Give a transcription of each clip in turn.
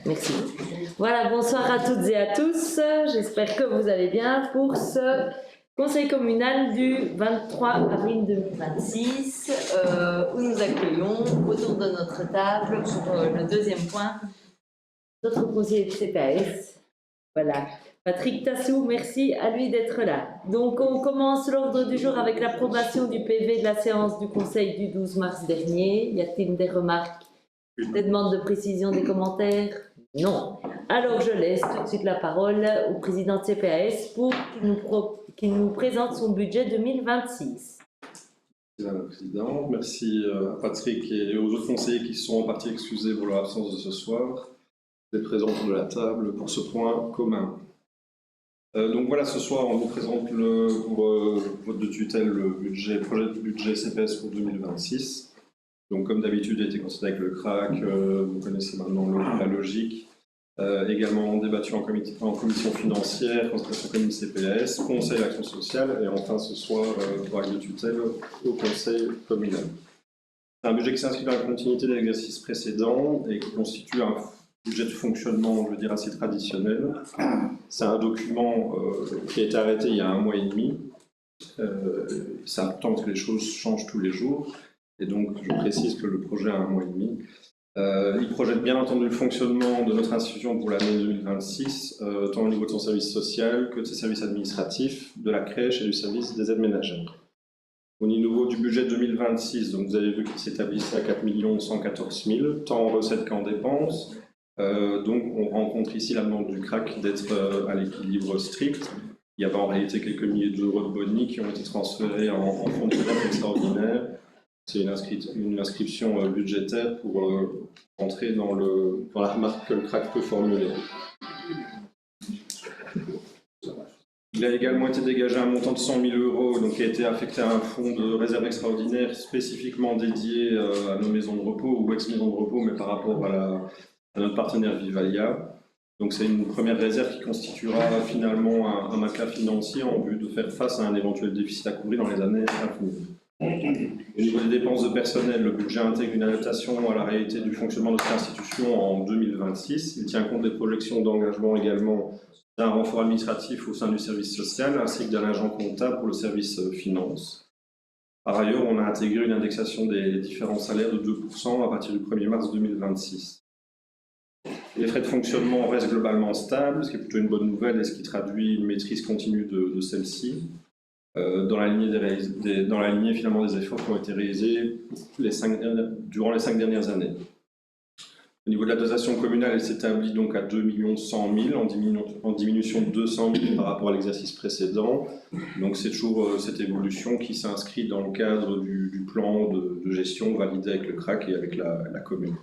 Merci. Voilà, bonsoir à toutes et à tous. J'espère que vous allez bien pour ce conseil communal du 23 avril 2026 où nous accueillons autour de notre table pour le deuxième point notre conseiller de CPAS. Voilà. Patrick Tassou, merci à lui d'être là. Donc on commence l'ordre du jour avec l'approbation du PV de la séance du Conseil du 12 mars dernier. Y a-t-il des remarques, des demandes de précision, des commentaires? Non. Alors je laisse tout de suite la parole au président de CPAS pour qu'il nous présente son budget 2026. Merci Madame la Présidente, merci à Patrick et aux autres conseillers qui sont en partie excusés pour leur absence de ce soir, d'être présents autour de la table pour ce point commun. Donc voilà, ce soir on vous présente pour vote de tutelle le projet de budget CPS pour 2026. Donc comme d'habitude, il a été considéré avec le CRAC, vous connaissez maintenant la logique. Également débattu en commission financière, consultation commune CPAS, conseil d'action sociale et enfin ce soir pour acte de tutelle au conseil communal. C'est un budget qui s'inscrit dans la continuité de l'exercice précédent et qui constitue un budget de fonctionnement, je veux dire, assez traditionnel. C'est un document qui a été arrêté il y a 1 mois et demi. C'est important parce que les choses changent tous les jours et donc je précise que le projet a 1 mois et demi. Il projette bien entendu le fonctionnement de notre institution pour l'année 2026, tant au niveau de son service social que de ses services administratifs, de la crèche et du service des aides ménagères. Au niveau du budget 2026, donc vous avez vu qu'il s'établissait à 4 114 000, tant en recettes qu'en dépenses. Donc on rencontre ici la demande du CRAC d'être à l'équilibre strict. Il y avait en réalité quelques milliers d'euros de boni qui ont été transférés en fonds de réserve extraordinaire. C'est une inscription budgétaire pour entrer dans la remarque que le CRAC peut formuler. Il a également été dégagé un montant de 100 000 euros donc, qui a été affecté à un fonds de réserve extraordinaire spécifiquement dédié à nos maisons de repos ou ex-maisons de repos, mais par rapport à notre partenaire Vivalia. Donc c'est une première réserve qui constituera finalement un matelas financier en vue de faire face à un éventuel déficit à couvrir dans les années à venir. Au niveau des dépenses de personnel, le budget intègre une adaptation à la réalité du fonctionnement de notre institution en 2026. Il tient compte des projections d'engagement également d'un renfort administratif au sein du service social ainsi que d'un agent comptable pour le service finance. Par ailleurs, on a intégré une indexation des différents salaires de 2% à partir du 1er mars 2026. Les frais de fonctionnement restent globalement stables, ce qui est plutôt une bonne nouvelle et ce qui traduit une maîtrise continue de celle-ci. Dans la lignée finalement des efforts qui ont été réalisés durant les 5 dernières années. Au niveau de la dotation communale, elle s'établit donc à 2 100 000 en diminution de 200 000 par rapport à l'exercice précédent. Donc c'est toujours cette évolution qui s'inscrit dans le cadre du plan de gestion validé avec le CRAC et avec la commune.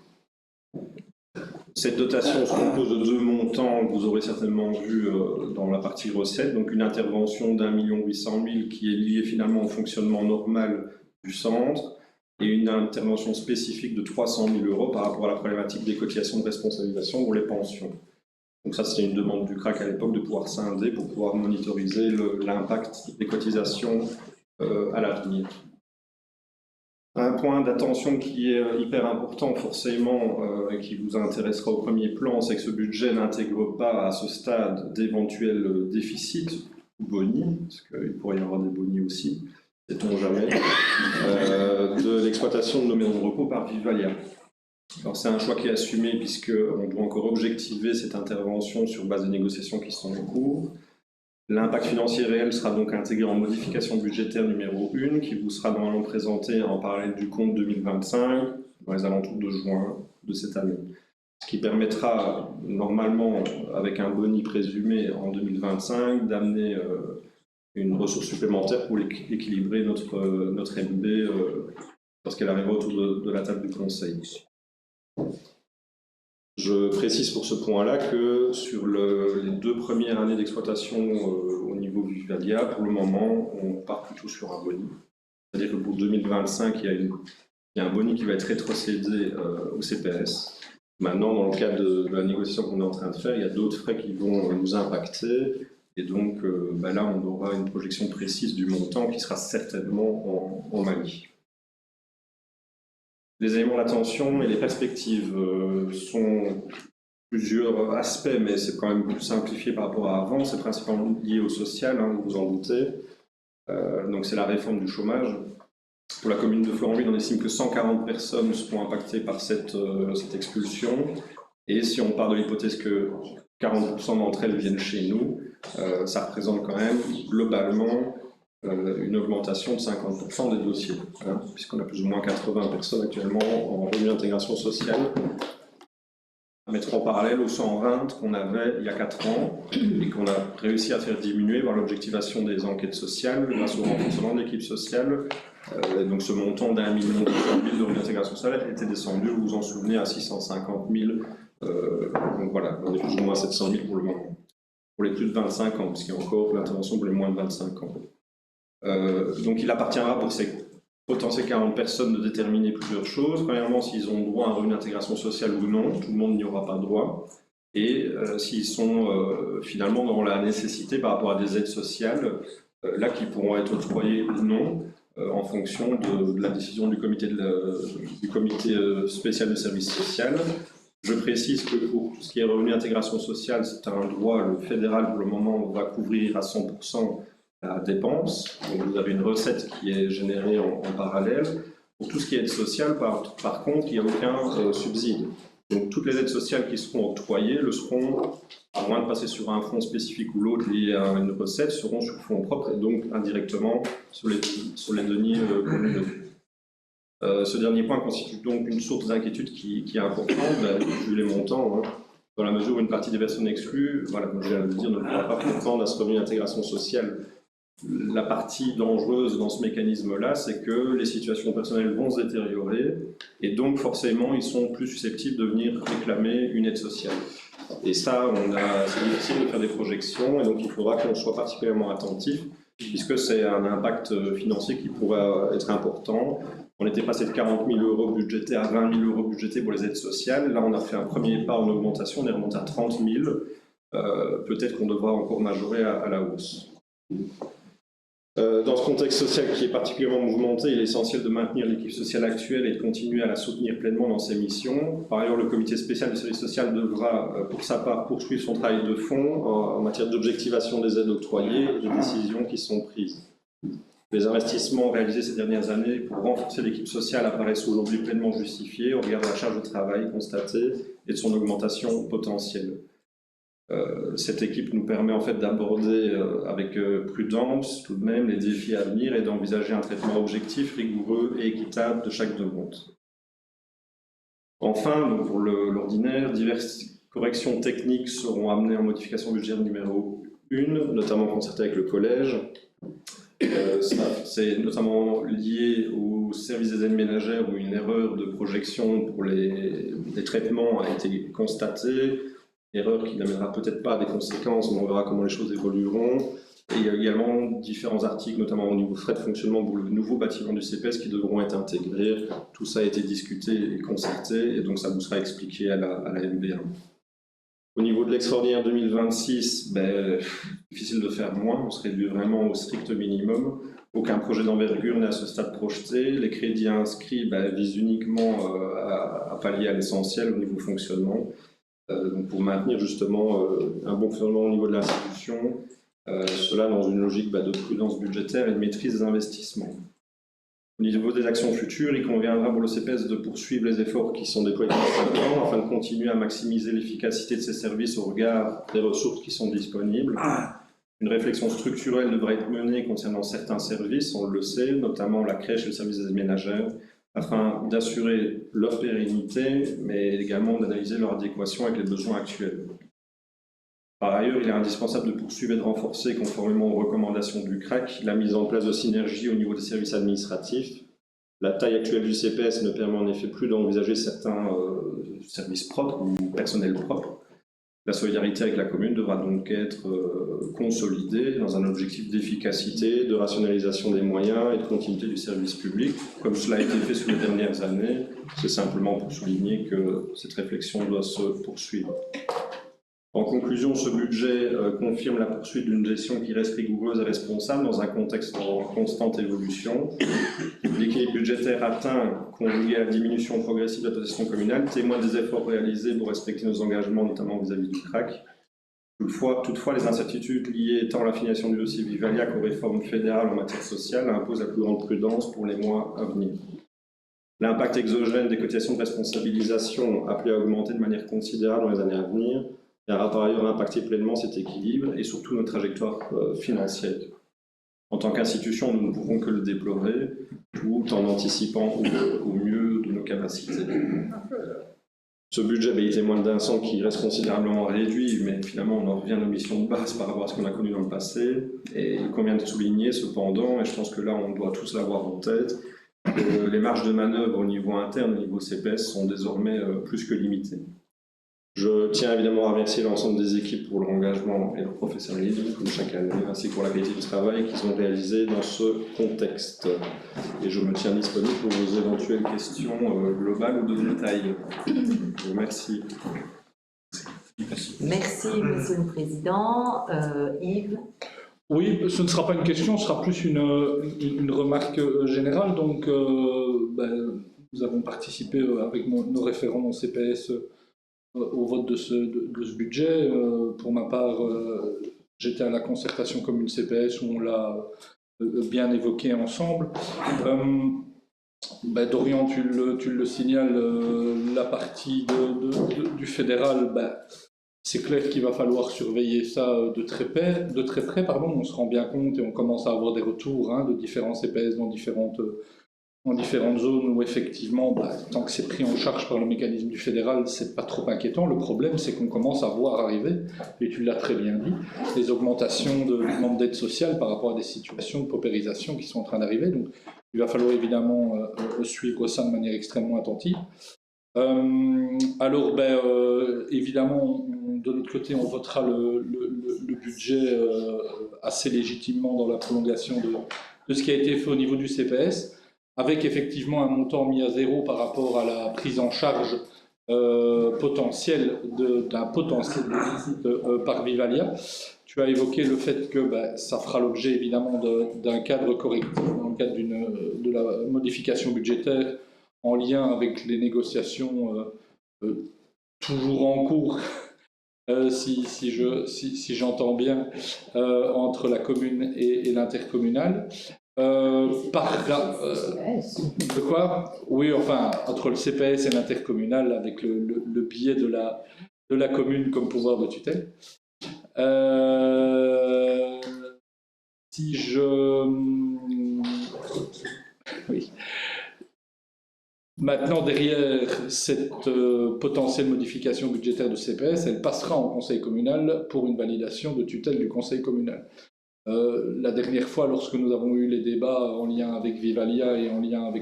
Cette dotation se compose de 2 montants que vous aurez certainement vu dans la partie recettes. Donc une intervention d'1 800 000 qui est liée finalement au fonctionnement normal du centre et une intervention spécifique de 300 000 euros par rapport à la problématique des cotisations de responsabilisation pour les pensions. Donc ça, c'était une demande du CRAC à l'époque de pouvoir scinder pour pouvoir monitoriser l'impact des cotisations à l'avenir. Un point d'attention qui est hyper important forcément et qui vous intéressera au premier plan, c'est que ce budget n'intègre pas à ce stade d'éventuels déficits ou boni, parce qu'il pourrait y avoir des boni aussi, sait-on jamais, de l'exploitation de nos maisons de repos par Vivalia. Alors c'est un choix qui est assumé puisqu'on doit encore objectiver cette intervention sur base des négociations qui sont en cours. L'impact financier réel sera donc intégré en modification budgétaire numéro 1 qui vous sera normalement présentée en parallèle du compte 2025 dans les alentours de juin de cette année. Ce qui permettra normalement, avec un boni présumé en 2025, d'amener une ressource supplémentaire pour équilibrer notre MB lorsqu'elle arrivera autour de la table du Conseil. Je précise pour ce point-là que sur les 2 premières années d'exploitation au niveau du Vivalia, pour le moment, on part plutôt sur un boni. C'est-à-dire que pour 2025, il y a un boni qui va être rétrocédé au CPS. Maintenant, dans le cadre de la négociation qu'on est en train de faire, il y a d'autres frais qui vont nous impacter. Et donc là, on aura une projection précise du montant qui sera certainement en Mali. Les éléments d'attention et les perspectives sont plusieurs aspects, mais c'est quand même plus simplifié par rapport à avant. C'est principalement lié au social, hein, vous vous en doutez. Donc c'est la réforme du chômage. Pour la commune de Florenville, on estime que 140 personnes seront impactées par cette expulsion. Et si on part de l'hypothèse que 40% d'entre elles viennent chez nous, ça représente quand même globalement une augmentation de 50% des dossiers, hein, puisqu'on a plus ou moins 80 personnes actuellement en revenu d'intégration sociale, à mettre en parallèle aux 120 qu'on avait il y a 4 ans et qu'on a réussi à faire diminuer par l'objectivation des enquêtes sociales grâce au renforcement de l'équipe sociale. Donc ce montant d'1 million de revenu d'intégration sociale était descendu, vous vous en souvenez, à 650 000. Donc voilà, on est plus ou moins à 700 000 pour le moment. Pour les plus de 25 ans, puisqu'il y a encore l'intervention pour les moins de 25 ans. Donc il appartiendra pour ces potentielles 40 personnes de déterminer plusieurs choses. Premièrement, s'ils ont droit à un revenu d'intégration sociale ou non, tout le monde n'y aura pas droit. Et s'ils sont finalement dans la nécessité par rapport à des aides sociales, là qui pourront être octroyées ou non, en fonction de la décision du comité spécial de service social. Je précise que pour tout ce qui est revenu d'intégration sociale, c'est un droit, le fédéral pour le moment va couvrir à 100% la dépense. Donc vous avez une recette qui est générée en parallèle. Pour tout ce qui est aide sociale, par contre, il n'y a aucun subside. Donc toutes les aides sociales qui seront octroyées le seront, à moins de passer sur un fonds spécifique ou l'autre lié à une recette, seront sur fonds propres et donc indirectement sur les deniers communaux. Ce dernier point constitue donc une source d'inquiétude qui est importante, vu les montants, hein, dans la mesure où une partie des personnes exclues, voilà, comme je viens de le dire, ne pourra pas prétendre à ce revenu d'intégration sociale. La partie dangereuse dans ce mécanisme-là, c'est que les situations personnelles vont se détériorer et donc forcément ils sont plus susceptibles de venir réclamer une aide sociale. Et ça, c'est difficile de faire des projections et donc il faudra qu'on soit particulièrement attentif puisque c'est un impact financier qui pourrait être important. On était passé de 40 000 € budgétés à 20 000 € budgétés pour les aides sociales. Là, on a fait un premier pas en augmentation, on est remonté à 30 000. Peut-être qu'on devra encore majorer à la hausse. Dans ce contexte social qui est particulièrement mouvementé, il est essentiel de maintenir l'équipe sociale actuelle et de continuer à la soutenir pleinement dans ses missions. Par ailleurs, le comité spécial de service social devra, pour sa part, poursuivre son travail de fond en matière d'objectivation des aides octroyées et des décisions qui sont prises. Les investissements réalisés ces dernières années pour renforcer l'équipe sociale apparaissent aujourd'hui pleinement justifiés au regard de la charge de travail constatée et de son augmentation potentielle. Cette équipe nous permet en fait d'aborder avec prudence tout de même les défis à venir et d'envisager un traitement objectif, rigoureux et équitable de chaque demande. Enfin, donc pour l'ordinaire, diverses corrections techniques seront amenées en modification budgétaire numéro 1, notamment concertée avec le collège. C'est notamment lié au service des aides ménagères où une erreur de projection pour les traitements a été constatée. Erreur qui n'amènera peut-être pas à des conséquences, mais on verra comment les choses évolueront. Et il y a également différents articles, notamment au niveau frais de fonctionnement pour le nouveau bâtiment du CPS qui devront être intégrés. Tout ça a été discuté et concerté, et donc ça vous sera expliqué à la MV1. Au niveau de l'extraordinaire 2026, difficile de faire moins, on se réduit vraiment au strict minimum. Aucun projet d'envergure n'est à ce stade projeté. Les crédits inscrits visent uniquement à pallier à l'essentiel au niveau fonctionnement. Donc pour maintenir justement un bon fonctionnement au niveau de l'institution, cela dans une logique de prudence budgétaire et de maîtrise des investissements. Au niveau des actions futures, il conviendra pour le CPS de poursuivre les efforts qui sont déployés depuis 5 ans afin de continuer à maximiser l'efficacité de ces services au regard des ressources qui sont disponibles. Une réflexion structurelle devrait être menée concernant certains services, on le sait, notamment la crèche et le service des aides ménagères, afin d'assurer leur pérennité, mais également d'analyser leur adéquation avec les besoins actuels. Par ailleurs, il est indispensable de poursuivre et de renforcer, conformément aux recommandations du CRAC, la mise en place de synergies au niveau des services administratifs. La taille actuelle du CPS ne permet en effet plus d'envisager certains services propres ou personnels propres. La solidarité avec la commune devra donc être consolidée dans un objectif d'efficacité, de rationalisation des moyens et de continuité du service public. Comme cela a été fait sur les dernières années, c'est simplement pour souligner que cette réflexion doit se poursuivre. En conclusion, ce budget confirme la poursuite d'une gestion qui reste rigoureuse et responsable dans un contexte en constante évolution. L'équilibre budgétaire atteint, conjugué à la diminution progressive de la dotation communale, témoigne des efforts réalisés pour respecter nos engagements, notamment vis-à-vis du CRAC. Toutefois, les incertitudes liées tant à la finition du dossier Vivalia qu'aux réformes fédérales en matière sociale imposent la plus grande prudence pour les mois à venir. L'impact exogène des cotisations de responsabilisation appelé à augmenter de manière considérable dans les années à venir viendra par ailleurs impacter pleinement cet équilibre et surtout notre trajectoire financière. En tant qu'institution, nous ne pouvons que le déplorer, tout en anticipant au mieux de nos capacités. Ce budget il témoigne d'un centre qui reste considérablement réduit, mais finalement on en revient à nos missions de base par rapport à ce qu'on a connu dans le passé. Et il convient de souligner cependant, et je pense que là on doit tous l'avoir en tête, que les marges de manœuvre au niveau interne, au niveau CPS, sont désormais plus que limitées. Je tiens évidemment à remercier l'ensemble des équipes pour leur engagement et leur professionnalisme, comme chaque année, ainsi que pour la qualité du travail qu'ils ont réalisé dans ce contexte. Et je me tiens disponible pour vos éventuelles questions globales ou de détail. Je vous remercie. Merci, Monsieur le Président. Yves? Oui, ce ne sera pas une question, ce sera plus une remarque générale. Donc, nous avons participé avec nos référents en CPS au vote de ce budget. Pour ma part, j'étais à la concertation commune CPS où on l'a bien évoqué ensemble. Dorian, tu le signales, la partie du fédéral, c'est clair qu'il va falloir surveiller ça de très près. On se rend bien compte et on commence à avoir des retours de différents CPS dans différentes zones où effectivement, tant que c'est pris en charge par le mécanisme du fédéral, c'est pas trop inquiétant. Le problème, c'est qu'on commence à voir arriver, et tu l'as très bien dit, les augmentations de demande d'aide sociale par rapport à des situations de paupérisation qui sont en train d'arriver. Donc, il va falloir évidemment suivre ça de manière extrêmement attentive. Évidemment, de notre côté, on votera le budget assez légitimement dans la prolongation de ce qui a été fait au niveau du CPS, avec effectivement un montant mis à zéro par rapport à la prise en charge potentielle d'un potentiel par Vivalia. Tu as évoqué le fait que ça fera l'objet évidemment d'un cadre correctif dans le cadre de la modification budgétaire en lien avec les négociations toujours en cours, si j'entends bien, entre la commune et l'intercommunal. De quoi ? Oui, enfin, entre le CPS et l'intercommunal, avec le biais de la commune comme pouvoir de tutelle. Oui. Maintenant, derrière cette potentielle modification budgétaire de CPS, elle passera en conseil communal pour une validation de tutelle du conseil communal. La dernière fois, lorsque nous avons eu les débats en lien avec Vivalia et en lien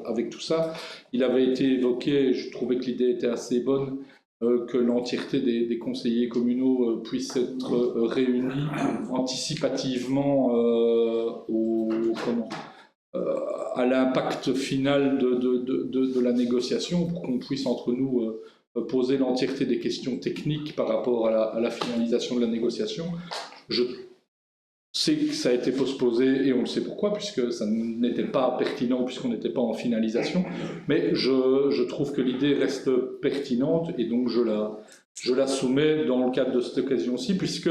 avec tout ça, il avait été évoqué, je trouvais que l'idée était assez bonne, que l'entièreté des conseillers communaux puissent être réunis anticipativement à l'impact final de la négociation, pour qu'on puisse entre nous poser l'entièreté des questions techniques par rapport à la finalisation de la négociation. Je sais que ça a été postposé et on le sait pourquoi, puisque ça n'était pas pertinent, puisqu'on n'était pas en finalisation, mais je trouve que l'idée reste pertinente et donc je la soumets dans le cadre de cette occasion-ci, puisque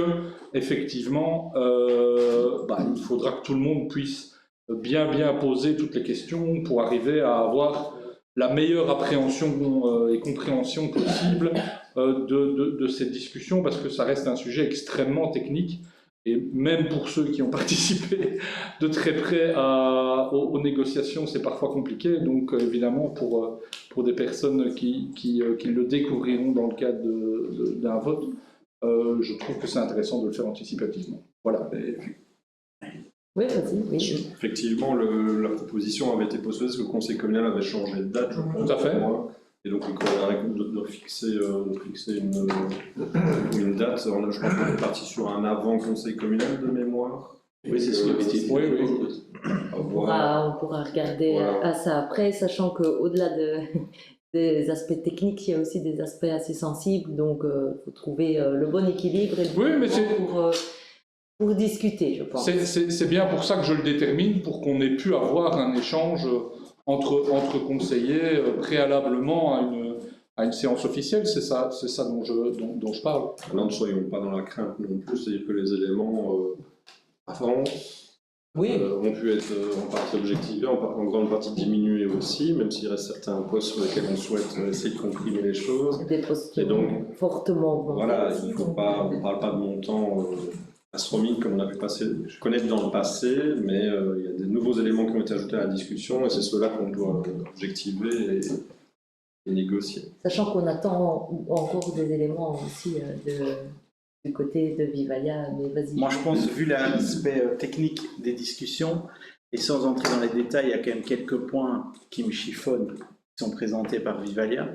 effectivement il faudra que tout le monde puisse bien poser toutes les questions pour arriver à avoir la meilleure appréhension et compréhension possible de cette discussion, parce que ça reste un sujet extrêmement technique. Et même pour ceux qui ont participé de très près aux négociations, c'est parfois compliqué. Donc évidemment, pour des personnes qui le découvriront dans le cadre d'un vote, je trouve que c'est intéressant de le faire anticipativement. Voilà. Oui, vas-y. Oui. Effectivement, la proposition avait été postée parce que le conseil communal avait changé de date, je pense. Tout à fait. Et donc, il conviendrait de fixer une date. Je pense qu'on est parti sur un avant-conseil communal de mémoire. Oui, c'est ce qui est dit. Oui. On pourra regarder à ça après, sachant qu'au-delà de des aspects techniques, il y a aussi des aspects assez sensibles, donc il faut trouver le bon équilibre et le bon moment pour discuter, je pense. C'est bien pour ça que je le détermine, pour qu'on ait pu avoir un échange entre conseillers préalablement à une séance officielle. C'est ça dont je parle. Là, ne soyons pas dans la crainte non plus, c'est-à-dire que les éléments avant ont pu être en partie objectivés, en grande partie diminués aussi, même s'il reste certains postes sur lesquels on souhaite essayer de comprimer les choses. Des postes et donc, fortement augmentés. Voilà, il faut pas, on ne parle pas de montants astronomiques comme on a pu connaître dans le passé, mais il y a des nouveaux éléments qui ont été ajoutés à la discussion et c'est ceux-là qu'on doit objectiver et négocier. Sachant qu'on attend encore des éléments aussi du côté de Vivalia, mais vas-y. Moi, je pense, vu l'aspect technique des discussions, et sans entrer dans les détails, il y a quand même quelques points qui me chiffonnent, qui sont présentés par Vivalia.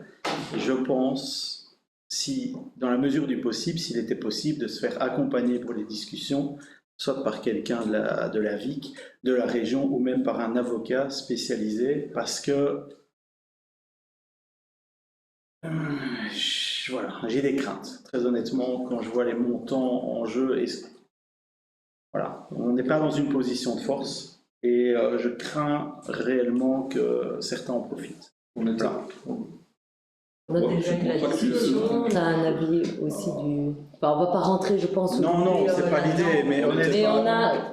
Je pense, si, dans la mesure du possible, s'il était possible de se faire accompagner pour les discussions, soit par quelqu'un de la VIC, de la région, ou même par un avocat spécialisé, parce que voilà, j'ai des craintes, très honnêtement, quand je vois les montants en jeu. Voilà, on n'est pas dans une position de force et je crains réellement que certains en profitent. On a déjà eu la discussion, on a un avis aussi du... Enfin, on ne va pas rentrer, je pense... Non, c'est pas l'idée, mais honnêtement...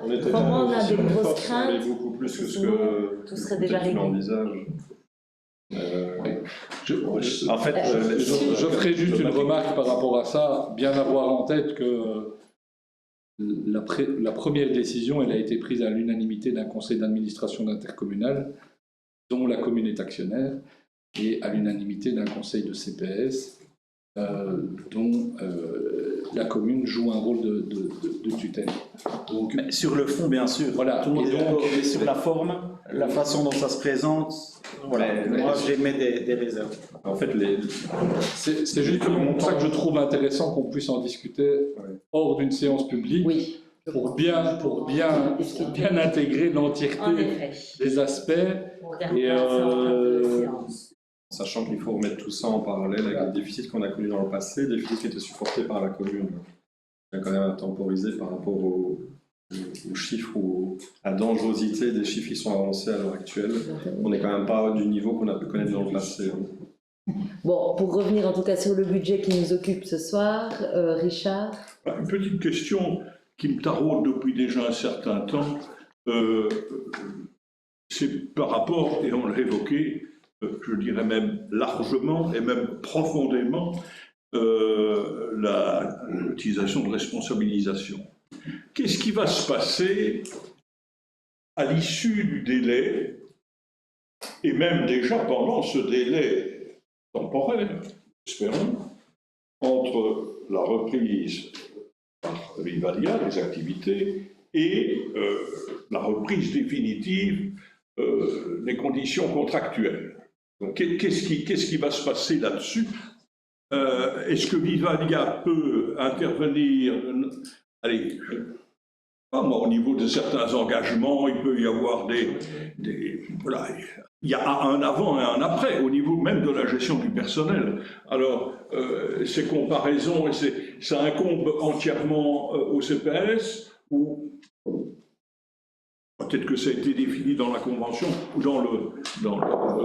on a des grosses craintes. Beaucoup plus que ce que tout serait déjà réglé. Envisage. En fait, je ferai juste une remarque par rapport à ça, bien avoir en tête que la première décision, elle a été prise à l'unanimité d'un conseil d'administration d'intercommunal, dont la commune est actionnaire, et à l'unanimité d'un conseil de CPS, dont la commune joue un rôle de tutelle. Donc, mais sur le fond, bien sûr, voilà. Tout le monde est d'accord, mais sur la forme, la façon dont ça se présente, voilà, moi j'émets des réserves. En fait, c'est justement pour ça que je trouve intéressant qu'on puisse en discuter hors d'une séance publique, oui, pour bien intégrer l'entièreté des aspects. Et sachant qu'il faut remettre tout ça en parallèle avec les déficits qu'on a connus dans le passé, des déficits qui étaient supportés par la commune. Il y a quand même à temporiser par rapport aux chiffres ou à la dangerosité des chiffres qui sont avancés à l'heure actuelle. On n'est quand même pas du niveau qu'on a pu connaître dans le passé. Bon, pour revenir en tout cas sur le budget qui nous occupe ce soir, Richard. Une petite question qui me taraude depuis déjà un certain temps, c'est par rapport, et on l'a évoqué, je dirais même largement et même profondément, l'utilisation de responsabilisation. Qu'est-ce qui va se passer à l'issue du délai, et même déjà pendant ce délai temporaire, espérons, entre la reprise par Vivalia des activités et la reprise définitive des conditions contractuelles. Donc, qu'est-ce qui va se passer là-dessus? Est-ce que Vivalia peut intervenir? Allez, au niveau de certains engagements, il peut y avoir voilà, il y a un avant et un après, au niveau même de la gestion du personnel. Alors, ces comparaisons, ça incombe entièrement au CPS, ou peut-être que ça a été défini dans la convention ou dans le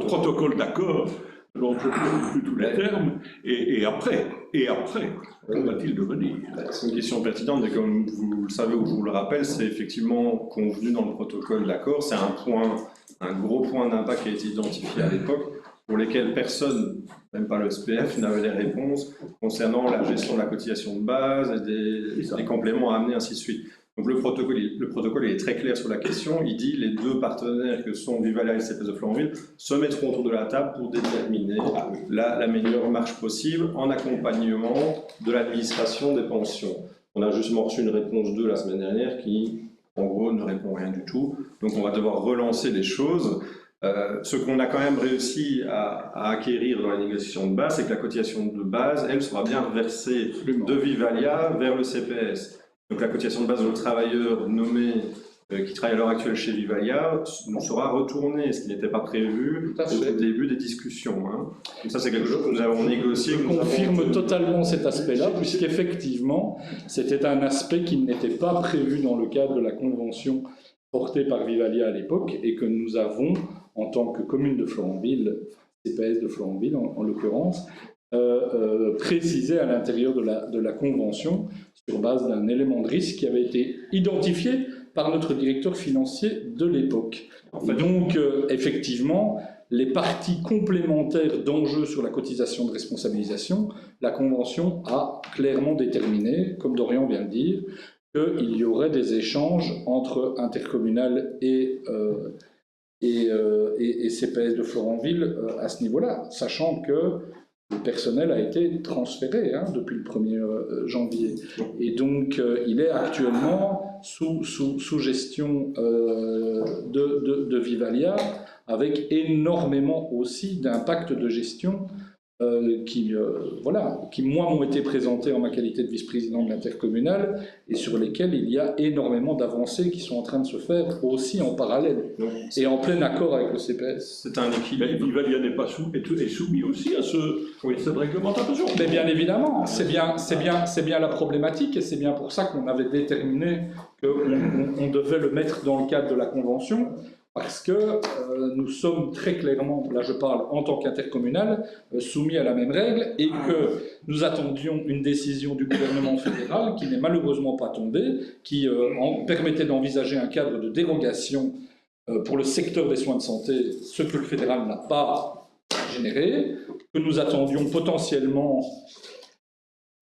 protocole d'accord, dont je ne connais plus tous les termes, et après, que va-t-il devenir? C'est une question pertinente, mais comme vous le savez ou je vous le rappelle, c'est effectivement convenu dans le protocole d'accord. C'est un gros point d'impact qui a été identifié à l'époque, pour lesquels personne, même pas le SPF, n'avait les réponses concernant la gestion de la cotisation de base et des compléments à amener, ainsi de suite. Donc le protocole est très clair sur la question. Il dit les deux partenaires que sont Vivalia et le CPS de Florenville se mettront autour de la table pour déterminer la meilleure marche possible en accompagnement de l'administration des pensions. On a justement reçu une réponse d'eux la semaine dernière qui, en gros, ne répond rien du tout. Donc on va devoir relancer les choses. Ce qu'on a quand même réussi à acquérir dans la négociation de base, c'est que la cotisation de base, elle, sera bien versée de Vivalia vers le CPS. Donc la cotisation de base de nos travailleurs nommés qui travaille à l'heure actuelle chez Vivalia, nous sera retourné, ce qui n'était pas prévu au début des discussions. Hein. Donc ça, c'est quelque chose que nous avons négocié. Je confirme totalement cet aspect-là, puisqu'effectivement, c'était un aspect qui n'était pas prévu dans le cadre de la convention portée par Vivalia à l'époque, et que nous avons, en tant que commune de Florenville, CPS de Florenville en l'occurrence, précisé à l'intérieur de la convention sur base d'un élément de risque qui avait été identifié par notre directeur financier de l'époque. Donc, effectivement, les parties complémentaires d'enjeux sur la cotisation de responsabilisation, la Convention a clairement déterminé, comme Dorian vient de dire, qu'il y aurait des échanges entre intercommunal et CPS de Florenville à ce niveau-là, sachant que le personnel a été transféré depuis le 1er janvier. Et donc, il est actuellement sous gestion de Vivalia, avec énormément aussi d'impact de gestion qui, moi, m'ont été présentés en ma qualité de vice-président de l'intercommunal et sur lesquels il y a énormément d'avancées qui sont en train de se faire aussi en parallèle et en plein accord avec le CPS. C'est un équilibre. Vivalia n'est pas est soumis aussi à cette réglementation. Mais bien évidemment, c'est bien la problématique et c'est bien pour ça qu'on avait déterminé qu'on devait le mettre dans le cadre de la Convention. Parce que nous sommes très clairement, là je parle en tant qu'intercommunal, soumis à la même règle et que nous attendions une décision du gouvernement fédéral qui n'est malheureusement pas tombée, qui permettait d'envisager un cadre de dérogation pour le secteur des soins de santé, ce que le fédéral n'a pas généré, que nous attendions potentiellement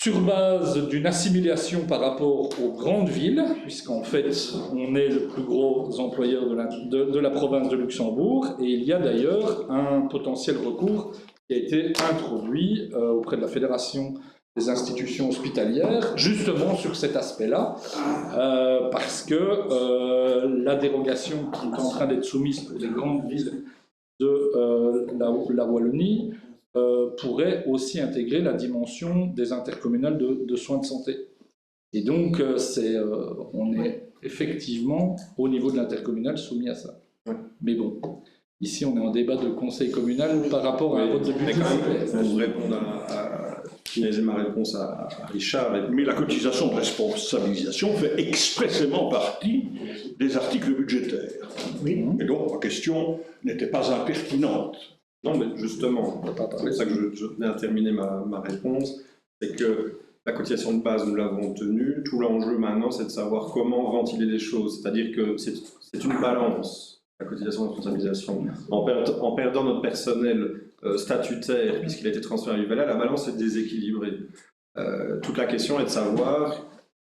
sur base d'une assimilation par rapport aux grandes villes, puisqu'en fait, on est le plus gros employeur de la province de Luxembourg, et il y a d'ailleurs un potentiel recours qui a été introduit auprès de la Fédération des institutions hospitalières, justement sur cet aspect-là, parce que la dérogation qui est en train d'être soumise pour les grandes villes de la Wallonie pourrait aussi intégrer la dimension des intercommunales de soins de santé. Et donc, on est effectivement, au niveau de l'intercommunal, soumis à ça. Ouais. Mais bon, ici, on est en débat de conseil communal par rapport à un vote de budget. Pour répondre finaliser ma réponse à Richard. Mais la cotisation de responsabilisation fait expressément partie des articles budgétaires. Oui. Et donc, ma question n'était pas impertinente. Non, mais justement, c'est pour ça que je tenais à terminer ma réponse, c'est que la cotisation de base, nous l'avons tenue. Tout l'enjeu maintenant, c'est de savoir comment ventiler les choses. C'est-à-dire que c'est une balance, la cotisation de responsabilisation. En perdant notre personnel statutaire, puisqu'il a été transféré à Vivalia, la balance est déséquilibrée. Toute la question est de savoir,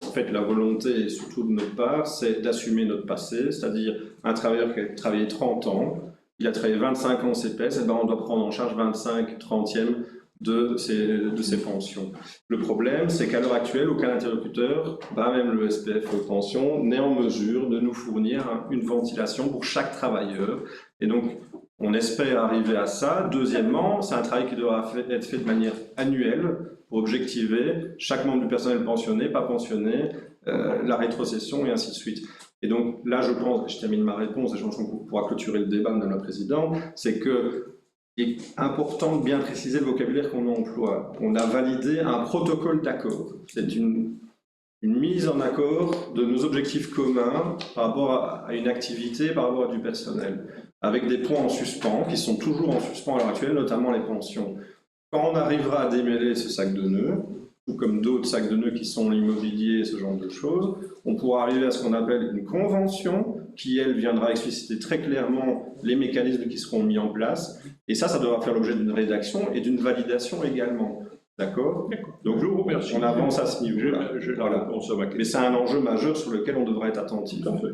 en fait, la volonté, surtout de notre part, c'est d'assumer notre passé, c'est-à-dire un travailleur qui a travaillé 30 ans, il a travaillé 25 ans au CPS, et ben on doit prendre en charge 25/30e de ses pensions. Le problème, c'est qu'à l'heure actuelle, aucun interlocuteur, même le SPF Pension, n'est en mesure de nous fournir une ventilation pour chaque travailleur. Et donc, on espère arriver à ça. Deuxièmement, c'est un travail qui devra être fait de manière annuelle pour objectiver chaque membre du personnel pensionné, pas pensionné, la rétrocession et ainsi de suite. Et donc là, je pense, je termine ma réponse et je pense qu'on pourra clôturer le débat, Madame la Présidente, c'est que il est important de bien préciser le vocabulaire qu'on emploie. On a validé un protocole d'accord. C'est une mise en accord de nos objectifs communs par rapport à une activité, par rapport à du personnel, avec des points en suspens, qui sont toujours en suspens à l'heure actuelle, notamment les pensions. Quand on arrivera à démêler ce sac de nœuds, ou comme d'autres sacs de nœuds qui sont l'immobilier, ce genre de choses, on pourra arriver à ce qu'on appelle une convention qui, elle, viendra expliciter très clairement les mécanismes qui seront mis en place. Et ça devra faire l'objet d'une rédaction et d'une validation également. D'accord ? Donc, je vous remercie. On avance à ce niveau-là. Voilà. Mais c'est un enjeu majeur sur lequel on devrait être attentif. Tout à fait.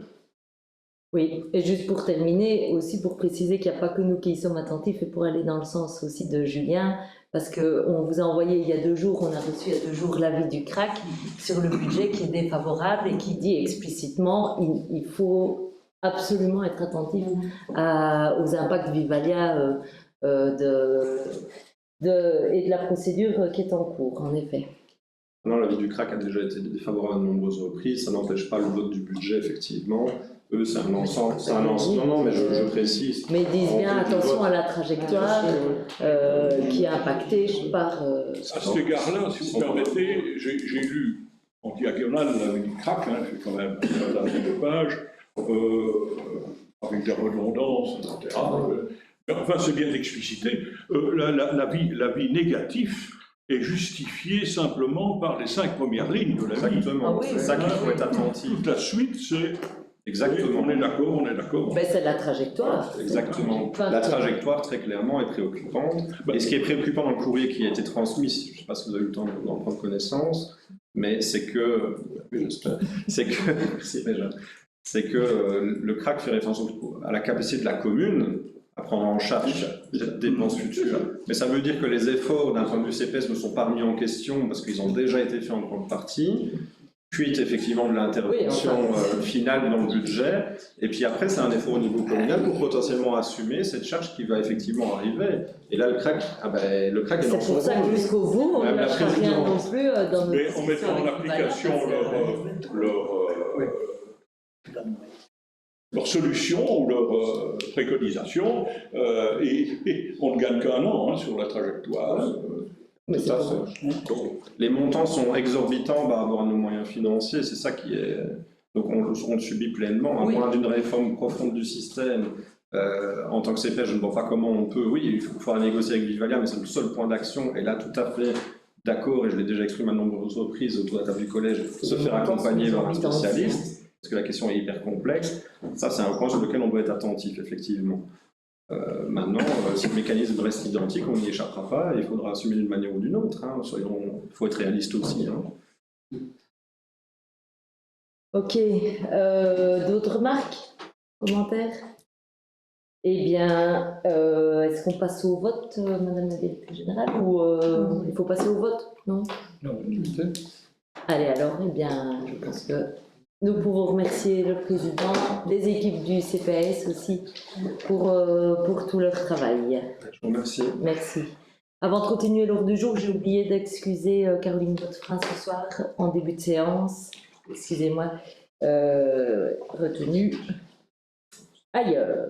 Oui, et juste pour terminer, aussi pour préciser qu'il n'y a pas que nous qui y sommes attentifs et pour aller dans le sens aussi de Julien, parce qu'on vous a envoyé il y a 2 jours, on a reçu il y a 2 jours l'avis du CRAC sur le budget qui est défavorable et qui dit explicitement il faut absolument être attentif aux impacts Vivalia et de la procédure qui est en cours, en effet. Non, l'avis du CRAC a déjà été défavorable à de nombreuses reprises, ça n'empêche pas le vote du budget, effectivement. Eux, c'est un ensemble. Non, mais je précise. Mais ils disent bien En fait, attention à la trajectoire qui est impactée par. À cet égard-là, si vous permettez, j'ai lu en diagonale du crack, c'est quand même une vingtaine de pages, avec des redondances, etc. Enfin, c'est bien explicité. L'avis négatif est justifié simplement par les 5 premières lignes de l'avis. Exactement, Ah oui, c'est ça qu'il faut être attentif. Toute la suite, c'est... Exactement. On est d'accord. Ben, c'est la trajectoire. Exactement. Enfin, La trajectoire, très clairement, est préoccupante. Et ce qui est préoccupant dans le courrier qui a été transmis, je ne sais pas si vous avez eu le temps d'en prendre connaissance, mais c'est que, c'est que le CRAC fait référence à la capacité de la commune à prendre en charge des dépenses futures. Mais ça veut dire que les efforts d'un point de vue CPS ne sont pas remis en question parce qu'ils ont déjà été faits en grande partie. Puis effectivement de l'intervention finale dans le budget, et puis après c'est un effort au niveau communal pour potentiellement assumer cette charge qui va effectivement arriver. Et là le CRAC, le CRAC est dans son rôle. C'est pour ça que jusqu'au bout, on Madame la n'a rien Présidente. non plus dans notre Mais en mettant en application leur solution ou leur préconisation, et on ne gagne qu'un an sur la trajectoire. Mais Tout à fait. Les montants sont exorbitants par rapport à nos moyens financiers, c'est ça qui est... Donc on le subit pleinement, à moins d'une réforme profonde du système. En tant que CPS, je ne vois pas comment on peut... Oui, il faudra négocier avec Vivalia, mais c'est le seul point d'action, et là tout à fait d'accord, et je l'ai déjà exprimé à de nombreuses reprises autour de la table du collège, se faire accompagner par un spécialiste, parce que la question est hyper complexe. Ça, c'est un point sur lequel on doit être attentif, effectivement. Maintenant, si le mécanisme reste identique, on n'y échappera pas et il faudra assumer d'une manière ou d'une autre. Il faut être réaliste aussi. Ok. D'autres remarques? Commentaires? Eh bien, est-ce qu'on passe au vote, Madame la Directrice Générale, ou il faut passer au vote? Non? Non, Allez, alors, eh bien, je pense que nous pouvons remercier le président, les équipes du CPS aussi pour tout leur travail. Je vous remercie. Merci. Avant de continuer l'ordre du jour, j'ai oublié d'excuser Caroline Godefrin ce soir en début de séance. Excusez-moi, retenue ailleurs.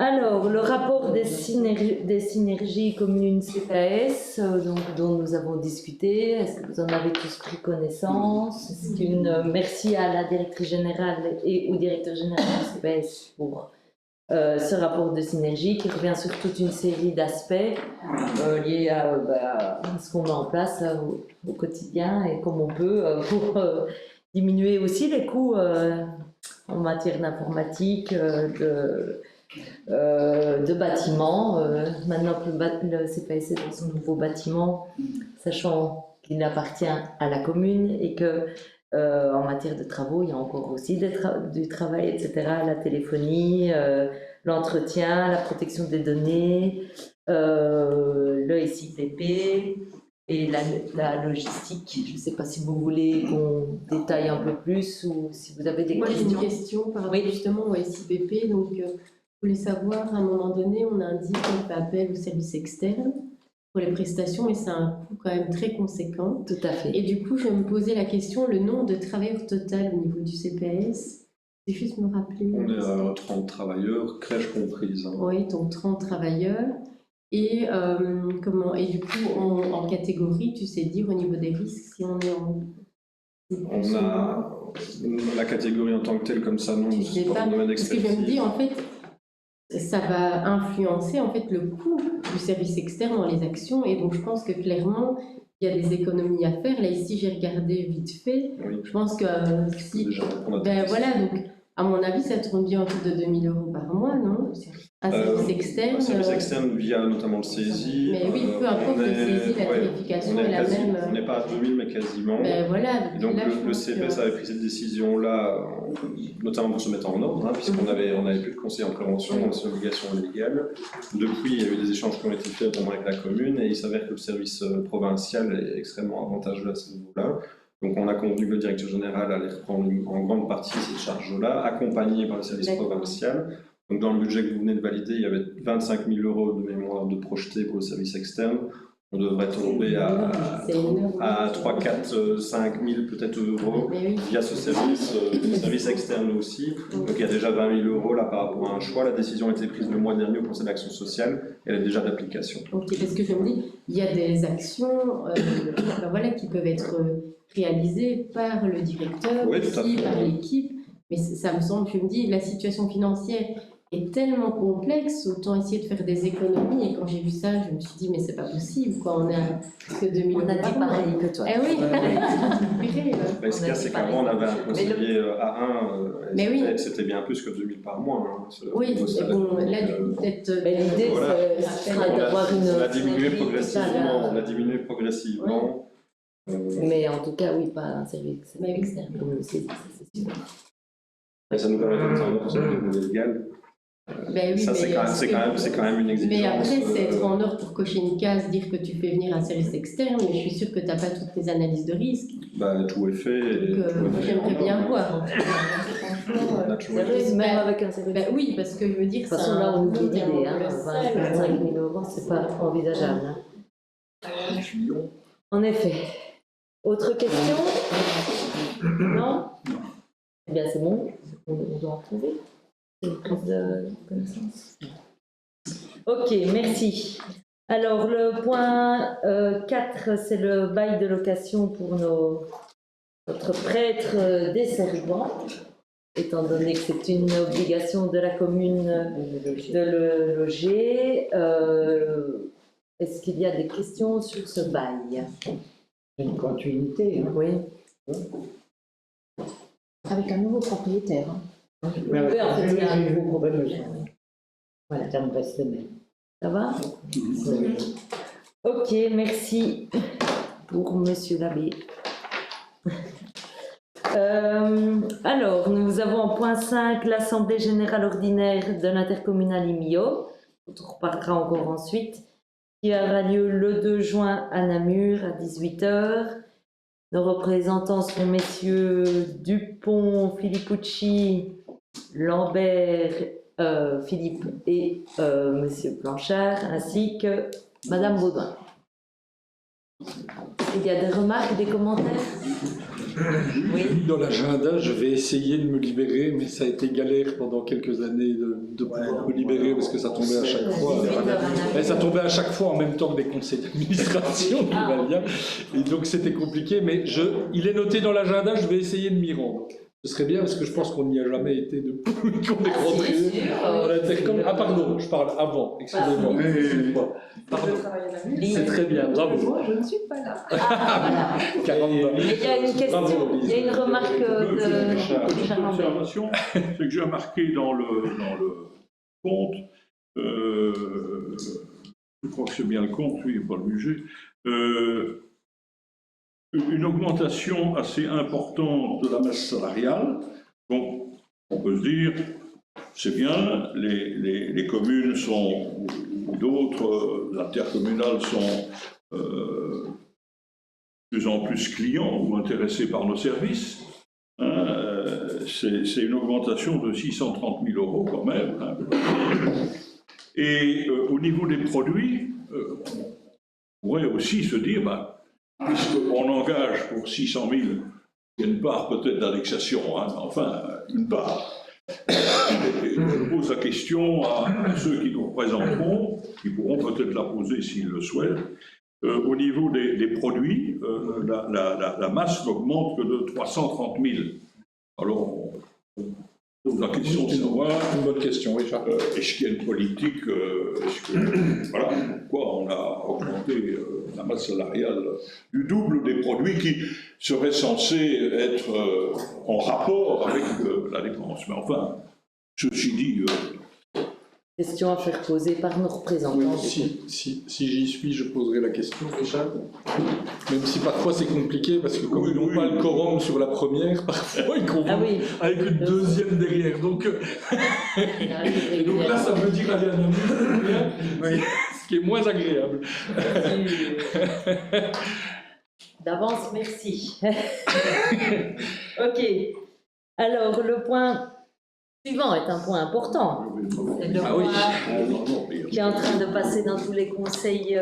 Alors, le rapport des synergies communes CPS dont nous avons discuté, est-ce que vous en avez tous pris connaissance? Merci à la directrice générale et au directeur général du CPS pour ce rapport de synergie qui revient sur toute une série d'aspects liés à ce qu'on met en place au quotidien et comme on peut pour diminuer aussi les coûts en matière d'informatique, de bâtiments. Maintenant que le CPS est dans son nouveau bâtiment, sachant qu'il appartient à la commune et que en matière de travaux, il y a encore aussi du travail, etc. La téléphonie, l'entretien, la protection des données, le SIPP et la logistique. Je ne sais pas si vous voulez qu'on détaille un peu plus ou si vous avez des questions. Moi, j'ai une question par rapport justement au SIPP. Donc, je voulais savoir, à un moment donné, on indique qu'on fait appel au service externe pour les prestations, mais c'est un coût quand même très conséquent. Tout à fait. Et du coup, je me posais la question, le nombre de travailleurs total au niveau du CPS, c'est juste me rappeler. On est à 30 travailleurs, crèche comprise. Oui, donc 30 travailleurs. Et, et du coup, en catégorie, tu sais dire au niveau des risques, si on est en... On a la catégorie en tant que telle, comme ça, non, c'est pas un domaine d'expertise. Parce que je me dis, en fait, ça va influencer en fait le coût du service externe dans les actions, et donc je pense que clairement il y a des économies à faire. Là ici j'ai regardé vite fait, je pense que si voilà, donc à mon avis ça tourne bien autour de 2 000 € par mois, non? Un service externe. Un service externe via notamment le saisie. Mais oui, peu importe le saisie, la tarification est la même. On n'est pas à 2 000 mais quasiment. Voilà. Et donc le CPS avait pris cette décision-là, notamment pour se mettre en ordre, puisqu'on n'avait plus de conseil en prévention, c'est une obligation légale. Depuis, il y a eu des échanges qui ont été faits notamment avec la commune, et il s'avère que le service provincial est extrêmement avantageux à ce niveau-là. Donc on a convenu que le directeur général allait reprendre en grande partie cette charge-là, accompagné par le service provincial. Donc dans le budget que vous venez de valider, il y avait 25 000 € de mémoire de projeté pour le service externe. On devrait tomber C'est énorme. à 3, 4, 5 000 peut-être euros Mais oui. via ce service externe aussi. Donc il y a déjà 20 000 euros là par rapport à un choix. La décision a été prise le mois dernier au Conseil d'action sociale et elle est déjà d'application. Ok, parce que je me dis, il y a des actions ben voilà, qui peuvent être réalisées par le directeur, Oui, tout à aussi, fait. par l'équipe, mais ça me semble, je me dis, la situation financière est tellement complexe, autant essayer de faire des économies, et quand j'ai vu ça, je me suis dit, mais c'est pas possible, quoi, on a que 2000 On a euros par dit mois. pareil que toi. Eh oui, purée, Mais ce qu'il y a, c'est qu'avant, on avait un conseiller A1, Mais oui. c'était bien plus que 2000 par mois. Hein, oui, au mais salaire. bon, là, du Donc, coup, peut-être... Mais l'idée, Voilà. ce sera d'avoir une. on a diminué synergie progressivement. totale. On a diminué progressivement. Mais en tout cas, oui, pas un service Mais oui. externe, comme le CESI, ça c'est sûr. Et ça nous permet de faire un autre niveau légal. Ben oui, Ça, c'est mais quand même une exigence. Mais après, c'est être en ordre pour cocher une case, dire que tu fais venir un service externe, mais je suis sûre que tu n'as pas toutes les analyses de risque. Bah, tout est fait. Et Donc, tout est moi, fait j'aimerais en bien ordre. voir. En tout cas. Franchement, On a toujours été- Sérieux, même bah, avec un service. bah oui, parce que je veux dire, De toute façon, là, on oublie tellement l'idée. Hein. colossal. 25 000 euros, c'est pas envisageable. Hein. En effet. Autre question? Non? Eh bien, c'est bon. On doit approuver. C'est une prise de connaissance. Ok, merci. Alors, le point 4, c'est le bail de location pour notre prêtre desservant, étant donné que c'est une obligation de la commune de le loger. Est-ce qu'il y a des questions sur ce bail? Une continuité, hein. Oui. Avec un nouveau propriétaire. Hein. Oui, en fait, il y a un nouveau propriétaire. Voilà, ça me reste le même. Ça va? Ok, merci pour Monsieur l'abbé. Alors, nous avons en point 5 l'Assemblée générale ordinaire de l'intercommunal IMIO, dont on reparlera encore ensuite, qui aura lieu le 2 juin à Namur à 18 h. Nos représentants seront messieurs Dupont, Filippucci, Lambert, Philippe et monsieur Blanchard, ainsi que Madame Baudouin. Il y a des remarques, des commentaires? Oui. Dans l'agenda, je vais essayer de me libérer, mais ça a été galère pendant quelques années de pouvoir me libérer parce que ça tombait à chaque fois. Et ça tombait à chaque fois en même temps que des conseils d'administration de Vivalia. Et donc c'était compliqué, mais il est noté dans l'agenda, je vais essayer de m'y rendre. Ce serait bien parce que je pense qu'on n'y a jamais été depuis qu'on est rentré dans l'intercom. Ah pardon, je parle avant, excusez-moi. Pardon. C'est très bien, bravo. Moi, je ne suis pas là. Ah, voilà. 42. Il y a une question, Bravo, il y a une remarque de Richard Lambert. L'observation, c'est que j'ai remarqué dans le compte, je crois que c'est bien le compte, oui, pas le budget, une augmentation assez importante de la masse salariale. Donc, on peut se dire, c'est bien, les communes sont, ou d'autres intercommunales sont de plus en plus clients ou intéressés par nos services. C'est une augmentation de 630 000 euros quand même. Hein. Et au niveau des produits, on pourrait aussi se dire, puisqu'on engage pour 600 000, il y a une part peut-être d'indexation, hein, enfin une part. Et je pose la question à ceux qui nous représenteront, qui pourront peut-être la poser s'ils le souhaitent. Au niveau des produits, la masse n'augmente que de 330 000. Alors, on pose la question de savoir, Une bonne question, Richard. est-ce qu'il y a une politique, voilà, pourquoi on a augmenté la masse salariale du double des produits qui seraient censés être en rapport avec la dépense. Mais enfin, ceci dit... Question à faire poser par nos représentants. Si j'y suis, je poserai la question, Richard. Même si parfois c'est compliqué, parce que comme ils n'ont pas le quorum sur la première, parfois ils convoquent avec une deuxième derrière. Donc, et donc là, ça veut dire aller à Namur, ce qui est moins agréable. D'avance, merci. Ok. Alors, le point suivant est un point important. C'est le Ah oui. point qui est en train de passer dans tous les conseils